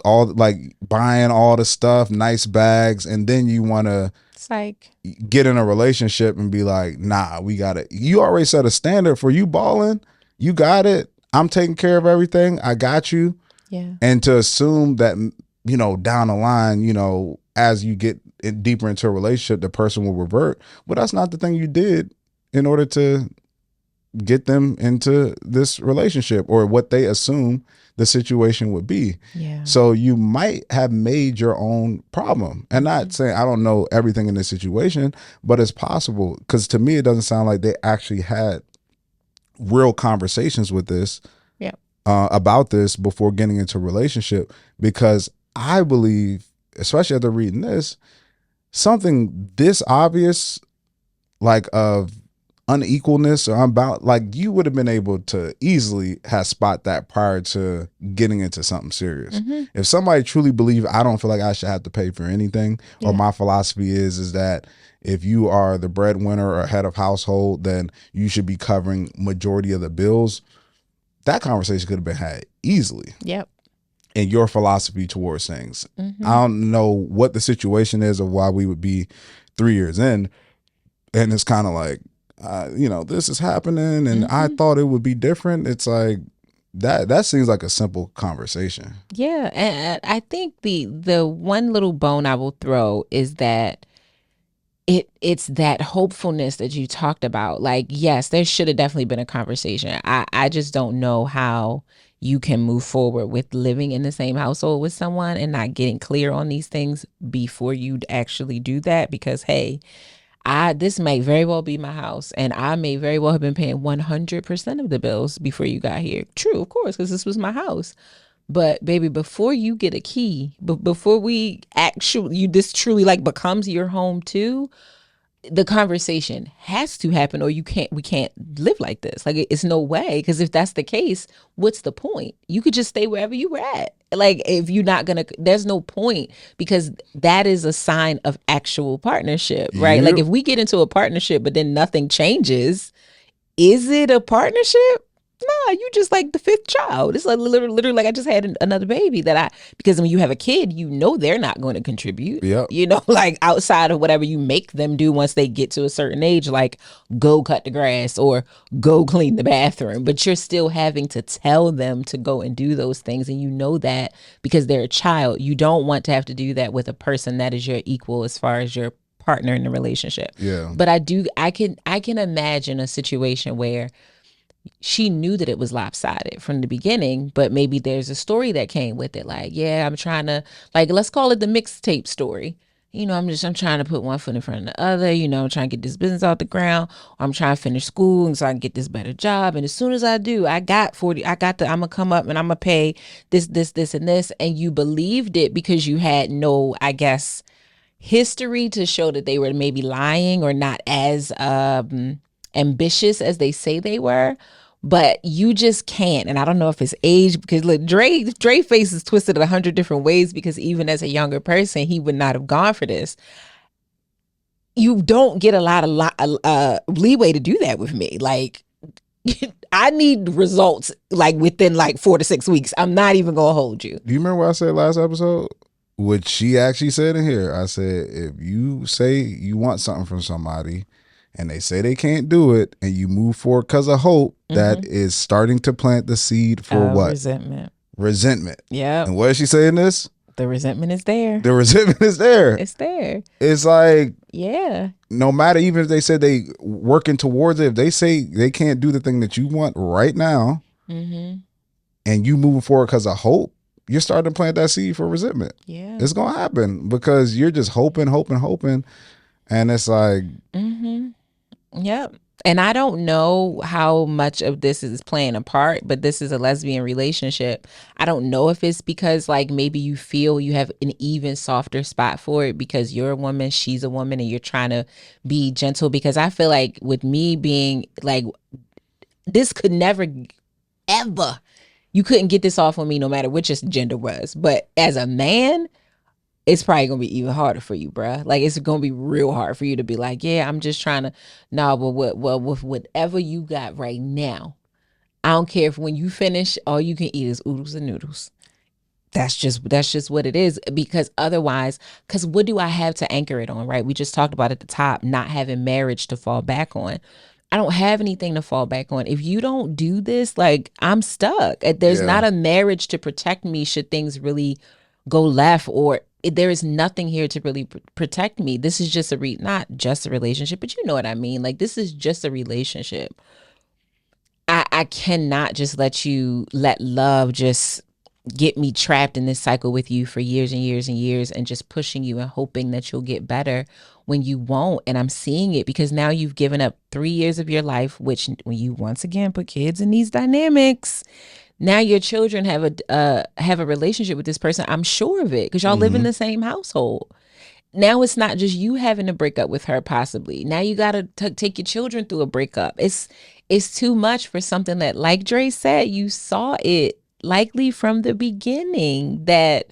all like buying all the stuff, nice bags. And then you want to Psych. get in a relationship and be like, nah, we got it. You already set a standard for you balling. You got it. I'm taking care of everything. I got you. Yeah. And to assume that, down the line, as you get deeper into a relationship, the person will revert. But that's not the thing you did in order to get them into this relationship, or what they assume the situation would be. Yeah. So you might have made your own problem. And not saying I don't know everything in this situation, but it's possible, because to me, it doesn't sound like they actually had real conversations with this, about this before getting into a relationship. Because I believe, especially after reading this, something this obvious, like of unequalness or unbound, like you would have been able to easily have spot that prior to getting into something serious. If somebody truly believe, I don't feel like I should have to pay for anything, or my philosophy is that if you are the breadwinner or head of household, then you should be covering majority of the bills. That conversation could have been had easily. Yep. And your philosophy towards things. I don't know what the situation is of why we would be 3 years in, and it's kind of like, this is happening, and I thought it would be different. It's like that seems like a simple conversation. Yeah, and I think the one little bone I will throw is that it's that hopefulness that you talked about. Like, yes, there should have definitely been a conversation. I just don't know how you can move forward with living in the same household with someone and not getting clear on these things before you actually do that. Because, hey, this may very well be my house, and I may very well have been paying 100% of the bills before you got here. True, of course, because this was my house. But baby, before you get a key, before we actually, this truly like becomes your home too, the conversation has to happen, or we can't live like this. Like, it's no way, because if that's the case, what's the point? You could just stay wherever you were at. Like, if you're not gonna, there's no point, because that is a sign of actual partnership, right? Like, You if we get into a partnership but then nothing changes, is it a partnership? No, you just like the fifth child. It's like literally like I just had another baby that because when you have a kid, you know they're not going to contribute. yep. You know, like outside of whatever you make them do once they get to a certain age, like go cut the grass or go clean the bathroom. But you're still having to tell them to go and do those things. And you know that because they're a child. You don't want to have to do that with a person that is your equal as far as your partner in the relationship. Yeah. But I can imagine a situation where she knew that it was lopsided from the beginning, but maybe there's a story that came with it. Like, yeah, I'm trying to, like, let's call it the mixtape story. You know, I'm trying to put one foot in front of the other. You know, I'm trying to get this business off the ground. Or I'm trying to finish school and so I can get this better job. And as soon as I do, I'm gonna come up and I'm gonna pay this, and this. And you believed it because you had no, I guess, history to show that they were maybe lying or not as ambitious as they say they were. But you just can't. And I don't know if it's age, because look, Dre face is twisted 100 different ways, because even as a younger person, he would not have gone for this. You don't get a lot of leeway to do that with me. Like, I need results like within like 4 to 6 weeks. I'm not even gonna hold you. Do you remember what I said last episode? What she actually said in here? I said, if you say you want something from somebody and they say they can't do it and you move forward because of hope, that is starting to plant the seed for what? Resentment. Resentment. Yeah. And what is she saying this? The resentment is there. The resentment is there. It's there. It's like, yeah, no matter, even if they said they working towards it, if they say they can't do the thing that you want right now, and you moving forward because of hope, you're starting to plant that seed for resentment. Yeah. It's going to happen because you're just hoping. And it's like, Yep. And I don't know how much of this is playing a part, but this is a lesbian relationship. I don't know if it's because like maybe you feel you have an even softer spot for it because you're a woman, she's a woman, and you're trying to be gentle. Because I feel like with me being like, this could never, ever, you couldn't get this off on me no matter which his gender was. But as a man, it's probably gonna be even harder for you, bruh. Like, it's gonna be real hard for you to be like, yeah, I'm just trying to, nah, but with whatever you got right now, I don't care if when you finish, all you can eat is oodles and noodles. That's just what it is. Because otherwise, because what do I have to anchor it on, right? We just talked about at the top, not having marriage to fall back on. I don't have anything to fall back on. If you don't do this, like, I'm stuck. There's not a marriage to protect me should things really go left, or there is nothing here to really protect me. This is just not just a relationship, but you know what I mean. Like, this is just a relationship. I cannot just let love just get me trapped in this cycle with you for years and years and years, and just pushing you and hoping that you'll get better when you won't. And I'm seeing it because now you've given up 3 years of your life, which when you once again put kids in these dynamics, now your children have a relationship with this person. I'm sure of it because y'all live in the same household. Now it's not just you having to break up with her possibly. Now you got to take your children through a breakup. It's too much for something that, like Dre said, you saw it likely from the beginning that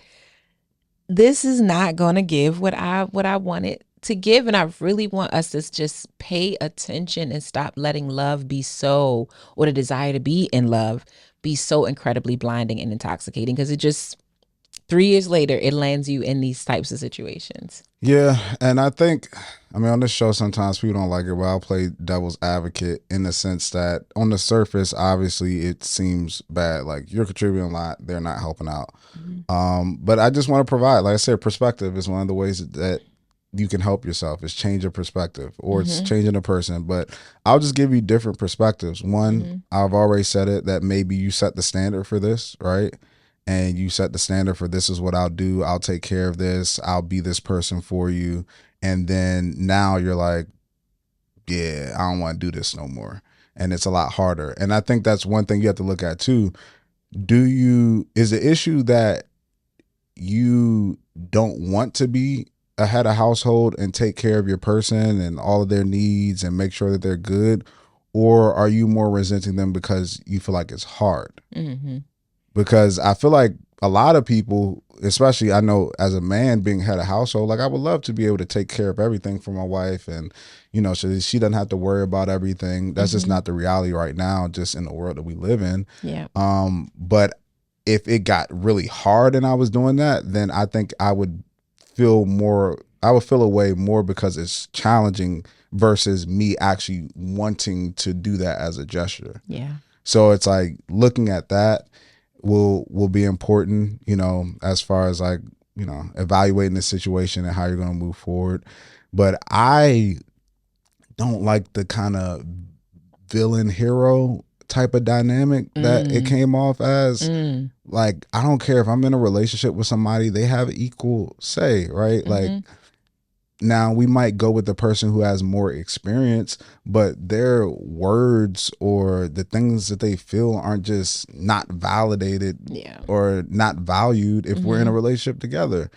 this is not going to give what I wanted to give. And I really want us to just pay attention and stop letting love be so, or the desire to be in love be so incredibly blinding and intoxicating, because it just 3 years later, it lands you in these types of situations. Yeah, and I think, I mean, on this show, sometimes people don't like it, but I'll play devil's advocate in the sense that on the surface, obviously, it seems bad. Like, you're contributing a lot, they're not helping out. But I just want to provide, like I said, perspective is one of the ways that you can help yourself. Is change your perspective, or it's changing a person. But I'll just give you different perspectives. One, I've already said it, that maybe you set the standard for this, right? And you set the standard for, this is what I'll do. I'll take care of this. I'll be this person for you. And then now you're like, yeah, I don't want to do this no more. And it's a lot harder. And I think that's one thing you have to look at too. Is the issue that you don't want to be a head of household and take care of your person and all of their needs and make sure that they're good? Or are you more resenting them because you feel like it's hard? Mm-hmm. Because I feel like a lot of people, especially I know as a man being head of household, like I would love to be able to take care of everything for my wife, and so she doesn't have to worry about everything. That's just not the reality right now, just in the world that we live in. Yeah. But if it got really hard and I was doing that, then I think I would feel away more because it's challenging versus me actually wanting to do that as a gesture. Yeah. So it's like looking at that will be important, as far as like, evaluating the situation and how you're going to move forward. But I don't like the kind of villain hero type of dynamic that it came off as. Like, I don't care if I'm in a relationship with somebody, they have equal say, right? Like, now we might go with the person who has more experience, but their words or the things that they feel aren't just not validated or not valued if we're in a relationship together.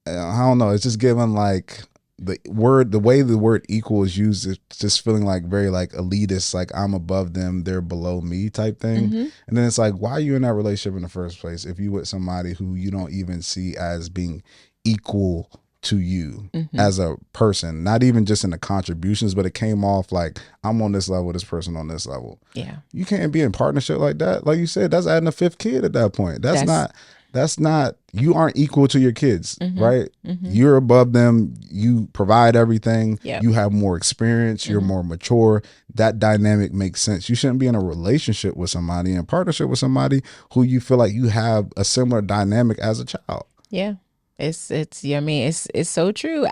I don't know. It's just given like the way the word equal is used, it's just feeling like very like elitist, like I'm above them, they're below me type thing. And then it's like, why are you in that relationship in the first place if you with somebody who you don't even see as being equal to you as a person, not even just in the contributions, but it came off like I'm on this level, this person on this level. Yeah. You can't be in partnership like that. Like you said, that's adding a fifth kid at that point. That's not, you aren't equal to your kids, right? You're above them. You provide everything. Yep. You have more experience. You're more mature. That dynamic makes sense. You shouldn't be in a relationship with somebody, in partnership with somebody who you feel like you have a similar dynamic as a child. Yeah. It's I mean, it's so true.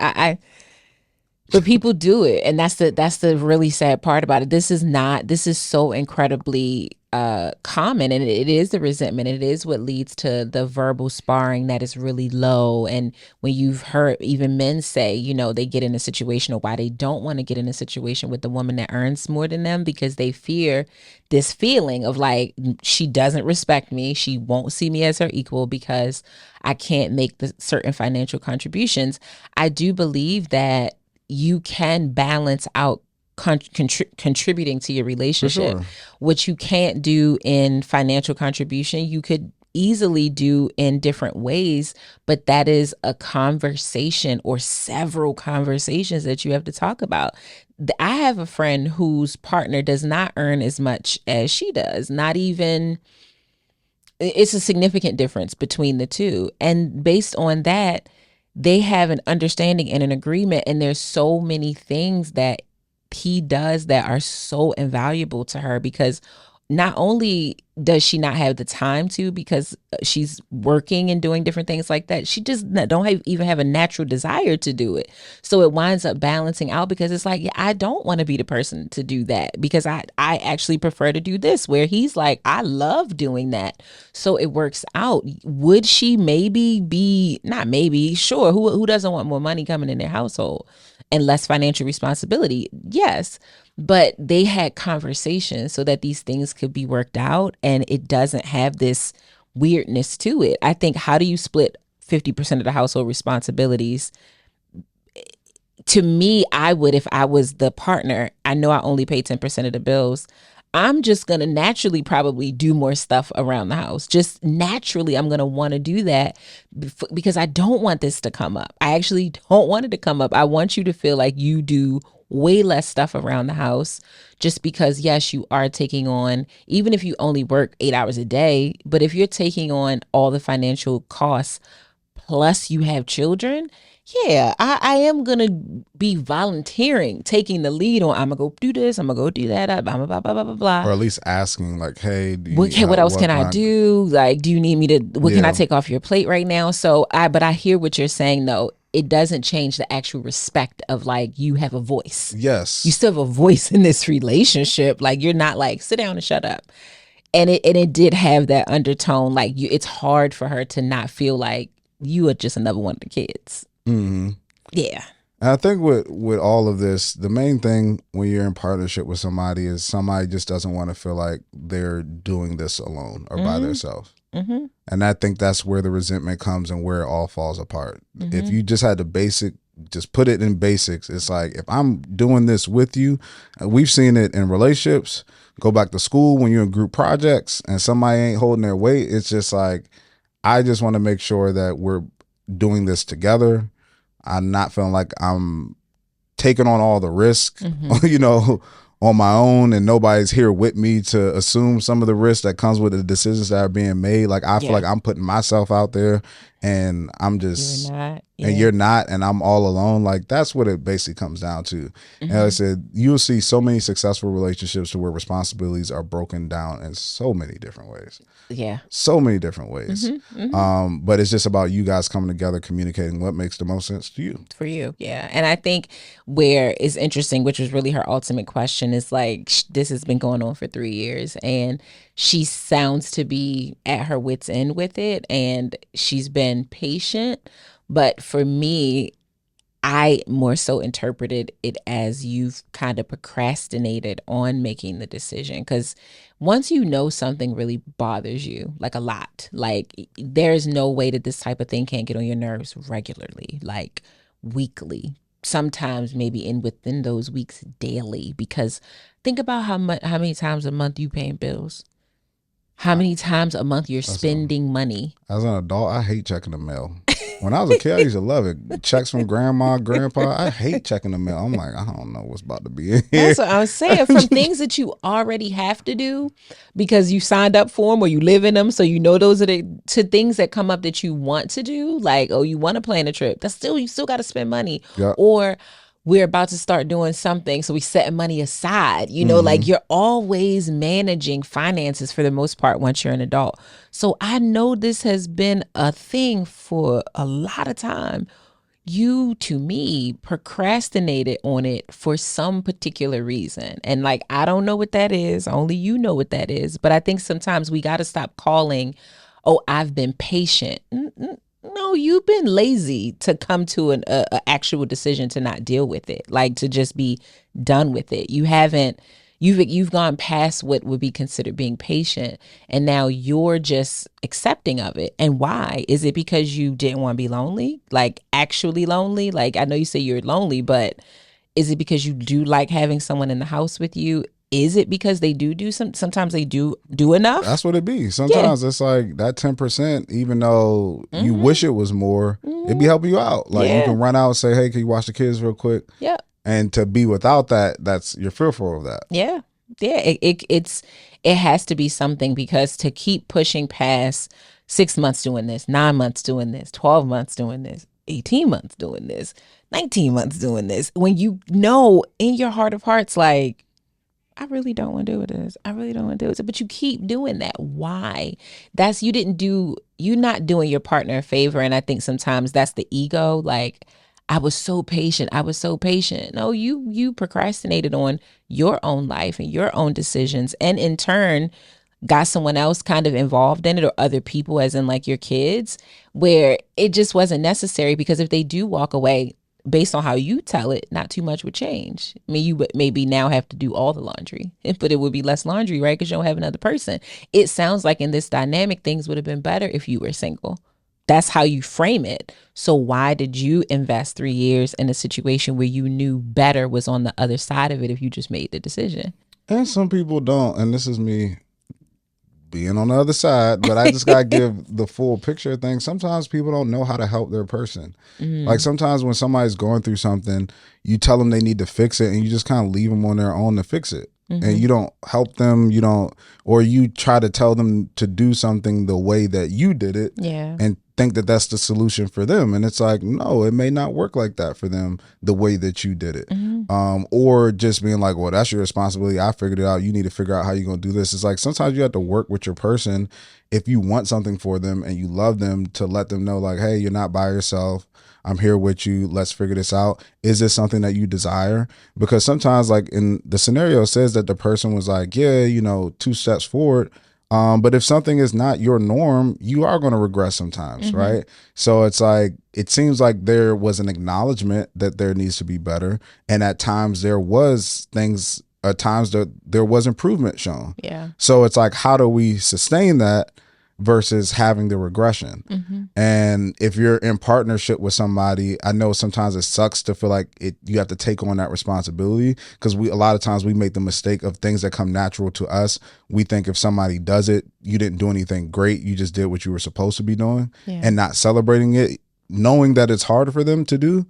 But people do it, and that's the really sad part about it. This is so incredibly common, and it is the resentment. It is what leads to the verbal sparring that is really low. And when you've heard even men say, they get in a situation, or why they don't want to get in a situation with the woman that earns more than them, because they fear this feeling of like, she doesn't respect me, she won't see me as her equal because I can't make the certain financial contributions. I do believe that you can balance out contributing to your relationship. Sure. What you can't do in financial contribution, you could easily do in different ways, but that is a conversation or several conversations that you have to talk about. I have a friend whose partner does not earn as much as she does, not even, it's a significant difference between the two. And based on that, they have an understanding and an agreement. And there's so many things that he does that are so invaluable to her, because not only does she not have the time to, because she's working and doing different things like that, she just don't even have a natural desire to do it. So it winds up balancing out, because it's like, yeah, I don't want to be the person to do that, because I actually prefer to do this, where he's like, I love doing that. So it works out. Would she maybe be, not maybe, sure, who doesn't want more money coming in their household and less financial responsibility? Yes. But they had conversations so that these things could be worked out, and it doesn't have this weirdness to it. I think, how do you split 50% of the household responsibilities? To me, I would, if I was the partner, I know I only pay 10% of the bills. I'm just going to naturally probably do more stuff around the house. Just naturally, I'm going to want to do that because I don't want this to come up. I actually don't want it to come up. I want you to feel like you do way less stuff around the house, just because, yes, you are taking on, even if you only work 8 hours a day, but if you're taking on all the financial costs, plus you have children, yeah, I am going to be volunteering, taking the lead on, I'm going to go do this, I'm going to go do that, blah, blah, blah, blah, blah, blah. Or at least asking like, hey, what else can I do? Like, do you need me to, what can I take off your plate right now? So but I hear what you're saying though. It doesn't change the actual respect of like, you have a voice. Yes. You still have a voice in this relationship. Like, you're not like, sit down and shut up. And it did have that undertone. Like, it's hard for her to not feel like you are just another one of the kids. Mm-hmm. Yeah. And I think with all of this, the main thing when you're in partnership with somebody is somebody just doesn't want to feel like they're doing this alone or by themselves. Mm-hmm. And I think that's where the resentment comes and where it all falls apart. Mm-hmm. If you just had the basic just put it in basics. It's like, if I'm doing this with you, we've seen it in relationships, go back to school when you're in group projects and somebody ain't holding their weight. It's just like, I just want to make sure that we're doing this together. I'm not feeling like I'm taking on all the risk, on my own, and nobody's here with me to assume some of the risk that comes with the decisions that are being made. Like, I feel like I'm putting myself out there, and I'm just, You're not. Yeah. and you're not, and I'm all alone. Like, that's what it basically comes down to. And like I said, you'll see so many successful relationships where responsibilities are broken down in so many different ways. Yeah. So many different ways. But it's just about you guys coming together, communicating what makes the most sense to you. For you. Yeah. And I think where it's interesting, which was really her ultimate question, is like, this has been going on for 3 years and she sounds to be at her wit's end with it. And she's been patient. But for me, I more so interpreted it as you've kind of procrastinated on making the decision. Because once you know something really bothers you, like a lot, like there's no way that this type of thing can't get on your nerves regularly, like weekly, sometimes maybe within those weeks daily. Because think about how many times a month you paying bills, how many times a month you're spending money. As an adult, I hate checking the mail. When I was a kid, I used to love it. Checks from grandma, grandpa. I hate checking the mail. I'm like, I don't know what's about to be in here. That's what I was saying. From things that you already have to do because you signed up for them or you live in them, so you know those are to things that come up that you want to do. Like, oh, you want to plan a trip. You still got to spend money. Yep. Or we're about to start doing something, so we setting money aside. Like you're always managing finances for the most part once you're an adult. So I know this has been a thing for a lot of time. You, to me, procrastinated on it for some particular reason. And like, I don't know what that is. Only you know what that is. But I think sometimes we got to stop calling, oh, I've been patient. No, you've been lazy to come to an actual decision to not deal with it, like to just be done with it. You haven't. You've gone past what would be considered being patient, and now you're just accepting of it. And why? Is it because you didn't want to be lonely? Like actually lonely? Like, I know you say you're lonely, but is it because you do like having someone in the house with you? Is it because they do sometimes they do enough? That's what it be. Sometimes it's like that 10%, even though you wish it was more, it be helping you out. Like you can run out and say, hey, can you watch the kids real quick? Yeah. And to be without that, you're fearful of that. Yeah. Yeah. It has to be something, because to keep pushing past 6 months doing this, 9 months doing this, 12 months doing this, 18 months doing this, 19 months doing this, when you know in your heart of hearts, like, I really don't want to do this. I really don't want to do it. But you keep doing that. Why? You're not doing your partner a favor. And I think sometimes that's the ego. Like, I was so patient. No, you procrastinated on your own life and your own decisions, and in turn got someone else kind of involved in it, or other people, as in like your kids, where it just wasn't necessary. Because if they do walk away, based on how you tell it, not too much would change. I mean, you would maybe now have to do all the laundry, but it would be less laundry, right? Because you don't have another person. It sounds like in this dynamic, things would have been better if you were single. That's how you frame it. So why did you invest 3 years in a situation where you knew better was on the other side of it if you just made the decision? And some people don't. And this is me being on the other side, but I just got to give the full picture of things. Sometimes people don't know how to help their person. Like sometimes when somebody's going through something, you tell them they need to fix it and you just kind of leave them on their own to fix it. And you don't help them, or you try to tell them to do something the way that you did it, and think that that's the solution for them. And it's like, no, it may not work like that for them the way that you did it. Or just being like, well, that's your responsibility. I figured it out. You need to figure out how you're going to do this. It's like sometimes you have to work with your person if you want something for them and you love them, to let them know like, hey, you're not by yourself. I'm here with you. Let's figure this out. Is this something that you desire? Because sometimes, like in the scenario, says that the person was like, yeah, 2 steps forward. But if something is not your norm, you are going to regress sometimes, right? So it's like, it seems like there was an acknowledgement that there needs to be better. And at times there was things, at times there was improvement shown. Yeah. So it's like, how do we sustain that? versus having the regression. And if you're in partnership with somebody, I know sometimes it sucks to feel like you have to take on that responsibility, because a lot of times we make the mistake of things that come natural to us. We think if somebody does it, you didn't do anything great, you just did what you were supposed to be doing, and not celebrating it, knowing that it's hard for them to do.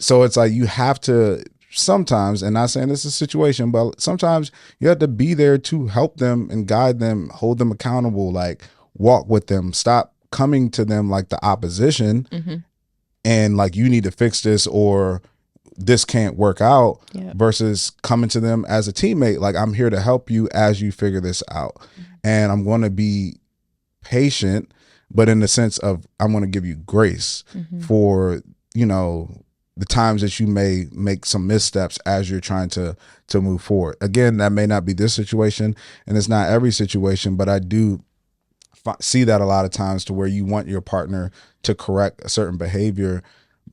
So it's like you have to sometimes, and not saying this is a situation, but sometimes you have to be there to help them and guide them, hold them accountable, like walk with them, stop coming to them like the opposition and like you need to fix this or this can't work out, versus coming to them as a teammate, like I'm here to help you as you figure this out. And I'm going to be patient, but in the sense of I'm going to give you grace for, you know, the times that you may make some missteps as you're trying to move forward. Again, that may not be this situation, and it's not every situation, but I do see that a lot of times, to where you want your partner to correct a certain behavior,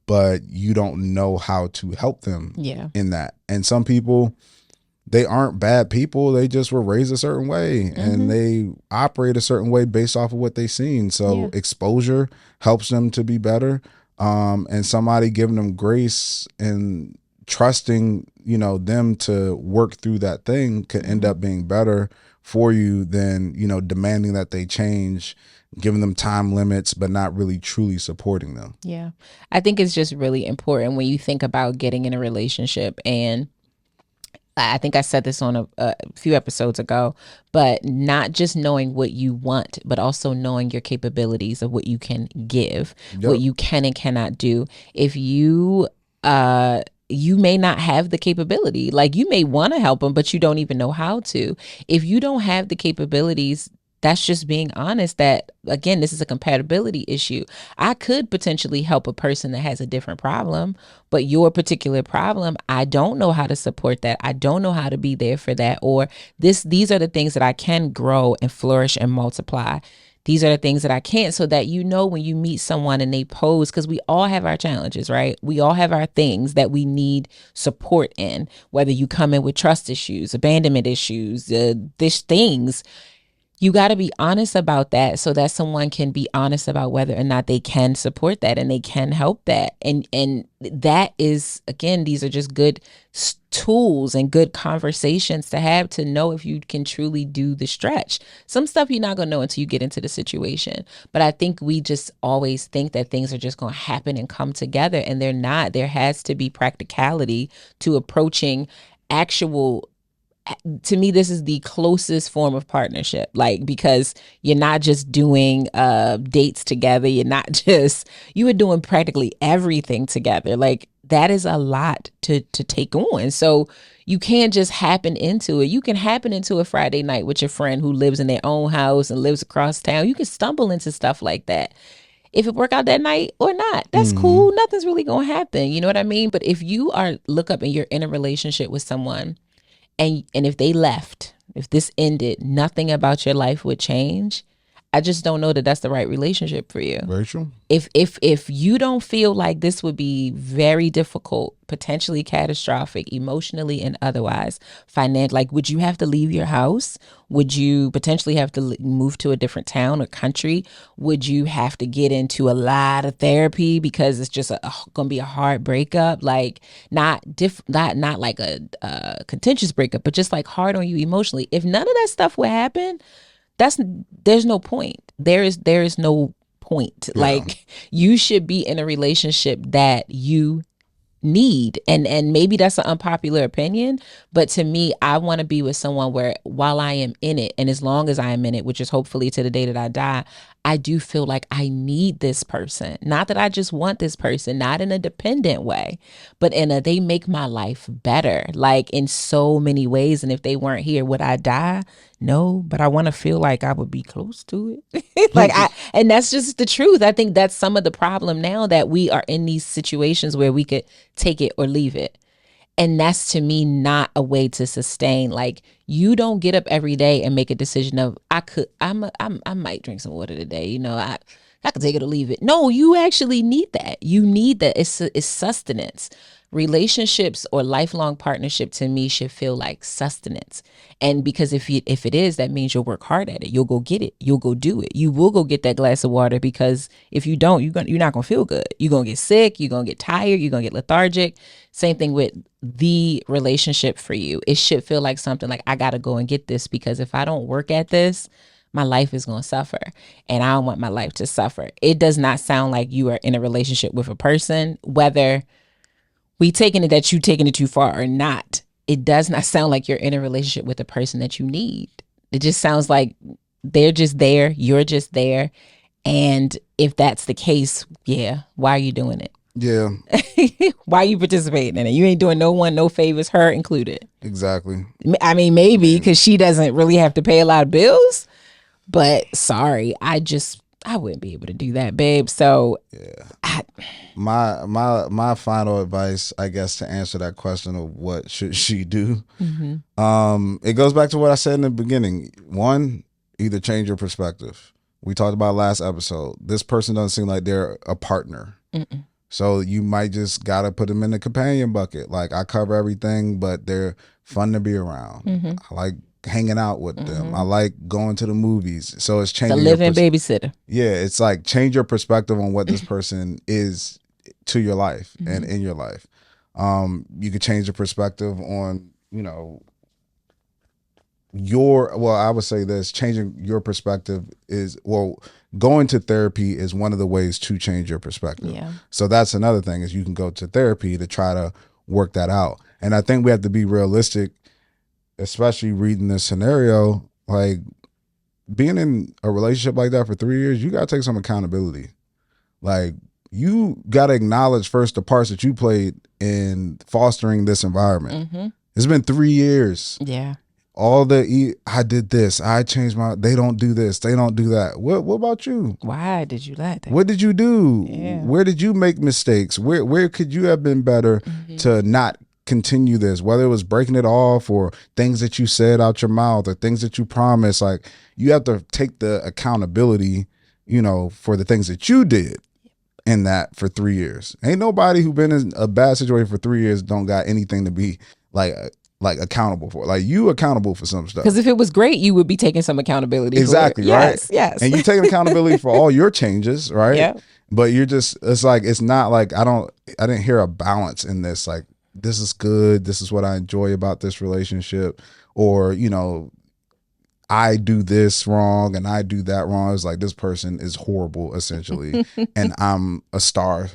but you don't know how to help them in that. And some people, they aren't bad people. They just were raised a certain way and they operate a certain way based off of what they've seen. So exposure helps them to be better. And somebody giving them grace and trusting, you know, them to work through that thing could end up being better for you than, you know, demanding that they change, giving them time limits, but not really truly supporting them. Yeah. I think it's just really important when you think about getting in a relationship, and I think I said this on a few episodes ago, but not just knowing what you want, but also knowing your capabilities of what you can give, what you can and cannot do. If you may not have the capability, like you may want to help them, but you don't even know how to. If you don't have the capabilities, that's just being honest that, again, this is a compatibility issue. I could potentially help a person that has a different problem, but your particular problem, I don't know how to support that. I don't know how to be there for that. Or these are the things that I can grow and flourish and multiply. These are the things that I can't, so that, you know, when you meet someone and they pose, because we all have our challenges, right? We all have our things that we need support in, whether you come in with trust issues, abandonment issues, these things. You got to be honest about that, so that someone can be honest about whether or not they can support that and they can help that. And that is, again, these are just good tools and good conversations to have, to know if you can truly do the stretch. Some stuff you're not going to know until you get into the situation. But I think we just always think that things are just going to happen and come together, and they're not. There has to be practicality to approaching actual. To me, this is the closest form of partnership, like, because you're not just doing dates together. You are doing practically everything together. Like, that is a lot to take on. So you can't just happen into it. You can happen into a Friday night with your friend who lives in their own house and lives across town. You can stumble into stuff like that. If it work out that night or not, that's cool. Nothing's really going to happen. You know what I mean? But if you look up and you're in a relationship with someone, and if they left, if this ended, nothing about your life would change. I just don't know that that's the right relationship for you. Very true. If you don't feel like this would be very difficult, potentially catastrophic, emotionally and otherwise, like, would you have to leave your house? Would you potentially have to move to a different town or country? Would you have to get into a lot of therapy because it's just going to be a hard breakup? Like, not like a contentious breakup, but just like hard on you emotionally. If none of that stuff would happen, there's no point. There is no point. Yeah. Like, you should be in a relationship that you need, and maybe that's an unpopular opinion, but to me, I want to be with someone where, while I am in it, and as long as I am in it, which is hopefully to the day that I die, I do feel like I need this person. Not that I just want this person, not in a dependent way, but they make my life better, like, in so many ways. And if they weren't here, would I die? No, but I want to feel like I would be close to it. And that's just the truth. I think that's some of the problem now, that we are in these situations where we could take it or leave it. And that's, to me, not a way to sustain. Like, you don't get up every day and make a decision of, I might drink some water today. You know, I can take it or leave it. No, you actually need that. You need that. It's sustenance. Relationships or lifelong partnership to me should feel like sustenance. And because if it is, that means you'll work hard at it. You'll go get it. You'll go do it. You will go get that glass of water, because if you don't, you're not gonna feel good. You're gonna get sick. You're gonna get tired. You're gonna get lethargic. Same thing with the relationship for you. It should feel like something like, I gotta go and get this, because if I don't work at this, my life is going to suffer, and I don't want my life to suffer. It does not sound like you are in a relationship with a person, whether we taking it that you taking it too far or not. It does not sound like you're in a relationship with a person that you need. It just sounds like they're just there. You're just there. And if that's the case, yeah, why are you doing it? Yeah. Why are you participating in it? You ain't doing no one no favors, her included. Exactly. I mean, maybe because she doesn't really have to pay a lot of bills. But sorry, I wouldn't be able to do that, babe. So yeah, my final advice, I guess, to answer that question of what should she do, it goes back to what I said in the beginning. One, either change your perspective. We talked about last episode. This person doesn't seem like they're a partner. Mm-mm. So you might just gotta put them in the companion bucket. Like, I cover everything, but they're fun to be around. Mm-hmm. I like hanging out with them. I like going to the movies. So it's changing. It's a living babysitter. Yeah, it's like change your perspective on what this person is to your life and in your life. You could change your perspective on, I would say this, changing your perspective is, going to therapy is one of the ways to change your perspective. Yeah. So that's another thing, is you can go to therapy to try to work that out. And I think we have to be realistic, especially reading this scenario, like being in a relationship like that for 3 years, you got to take some accountability. Like, you got to acknowledge first the parts that you played in fostering this environment. Mm-hmm. It's been 3 years. Yeah. I did this, I changed they don't do this, they don't do that. What about you? Why did you let that? What did you do? Yeah. Where did you make mistakes? Where could you have been better to not continue this, whether it was breaking it off or things that you said out your mouth or things that you promised? Like, you have to take the accountability, for the things that you did in that for 3 years. Ain't nobody who been in a bad situation for 3 years don't got anything to be like accountable for. Like, you accountable for some stuff. Because if it was great, you would be taking some accountability. Exactly, for it. right? Yes. And you taking accountability for all your changes, right? Yeah. But it's not like I didn't hear a balance in this. Like, this is good, this is what I enjoy about this relationship, or I do this wrong and I do that wrong. It's like, this person is horrible essentially and I'm a star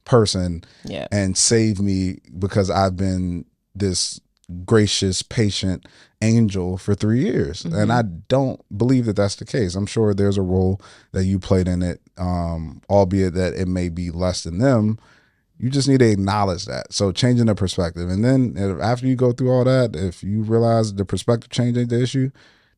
person, and save me because I've been this gracious, patient angel for 3 years. And I don't believe that that's the case. I'm sure there's a role that you played in it, albeit that it may be less than them. You just need to acknowledge that. So changing the perspective. And then after you go through all that, if you realize the perspective change ain't the issue,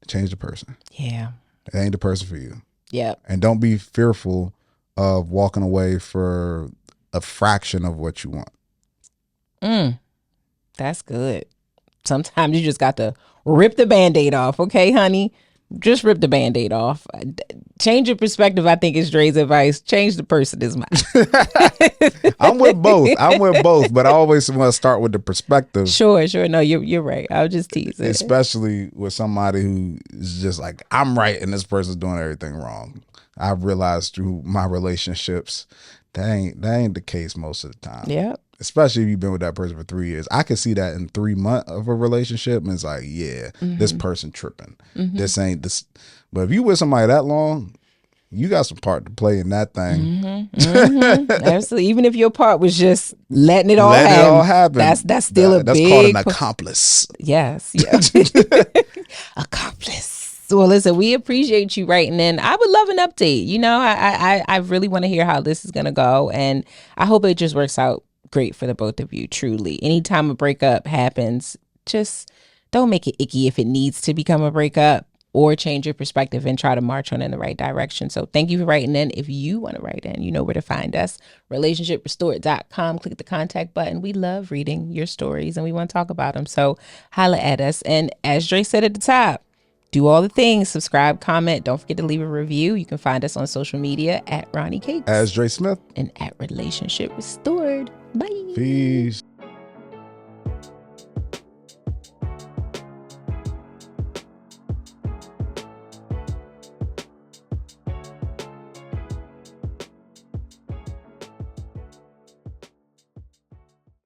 change the person. Yeah. It ain't the person for you. Yeah. And don't be fearful of walking away for a fraction of what you want. That's good. Sometimes you just got to rip the Band-Aid off. Okay, honey? Just rip the Band-Aid off. Change your perspective, I think, is Dre's advice. Change the person is mine. I'm with both. But I always want to start with the perspective. Sure. No, you're right. I'll just tease it. Especially with somebody who is just like, I'm right and this person's doing everything wrong. I've realized through my relationships that ain't the case most of the time. Yeah. Especially if you've been with that person for 3 years. I can see that in 3 months of a relationship, and it's like, this person tripping. This ain't this. But if you with somebody that long, you got some part to play in that thing. Absolutely. Even if your part was just letting it all happen. That's still that's called an accomplice. Yes. Accomplice. Well, listen, we appreciate you writing in. I would love an update. I really want to hear how this is going to go. And I hope it just works out great for the both of you, truly. Anytime a breakup happens, just don't make it icky if it needs to become a breakup, or change your perspective and try to march on in the right direction. So thank you for writing in. If you want to write in, you know where to find us. relationshiprestored.com. Click the contact button. We love reading your stories and we want to talk about them. So holla at us. And as Dre said at the top, Do all the things. Subscribe, comment. Don't forget to leave a review. You can find us on social media at Ronnie Cakes. As Dre Smith. And at Relationship Restored. Bye. Peace.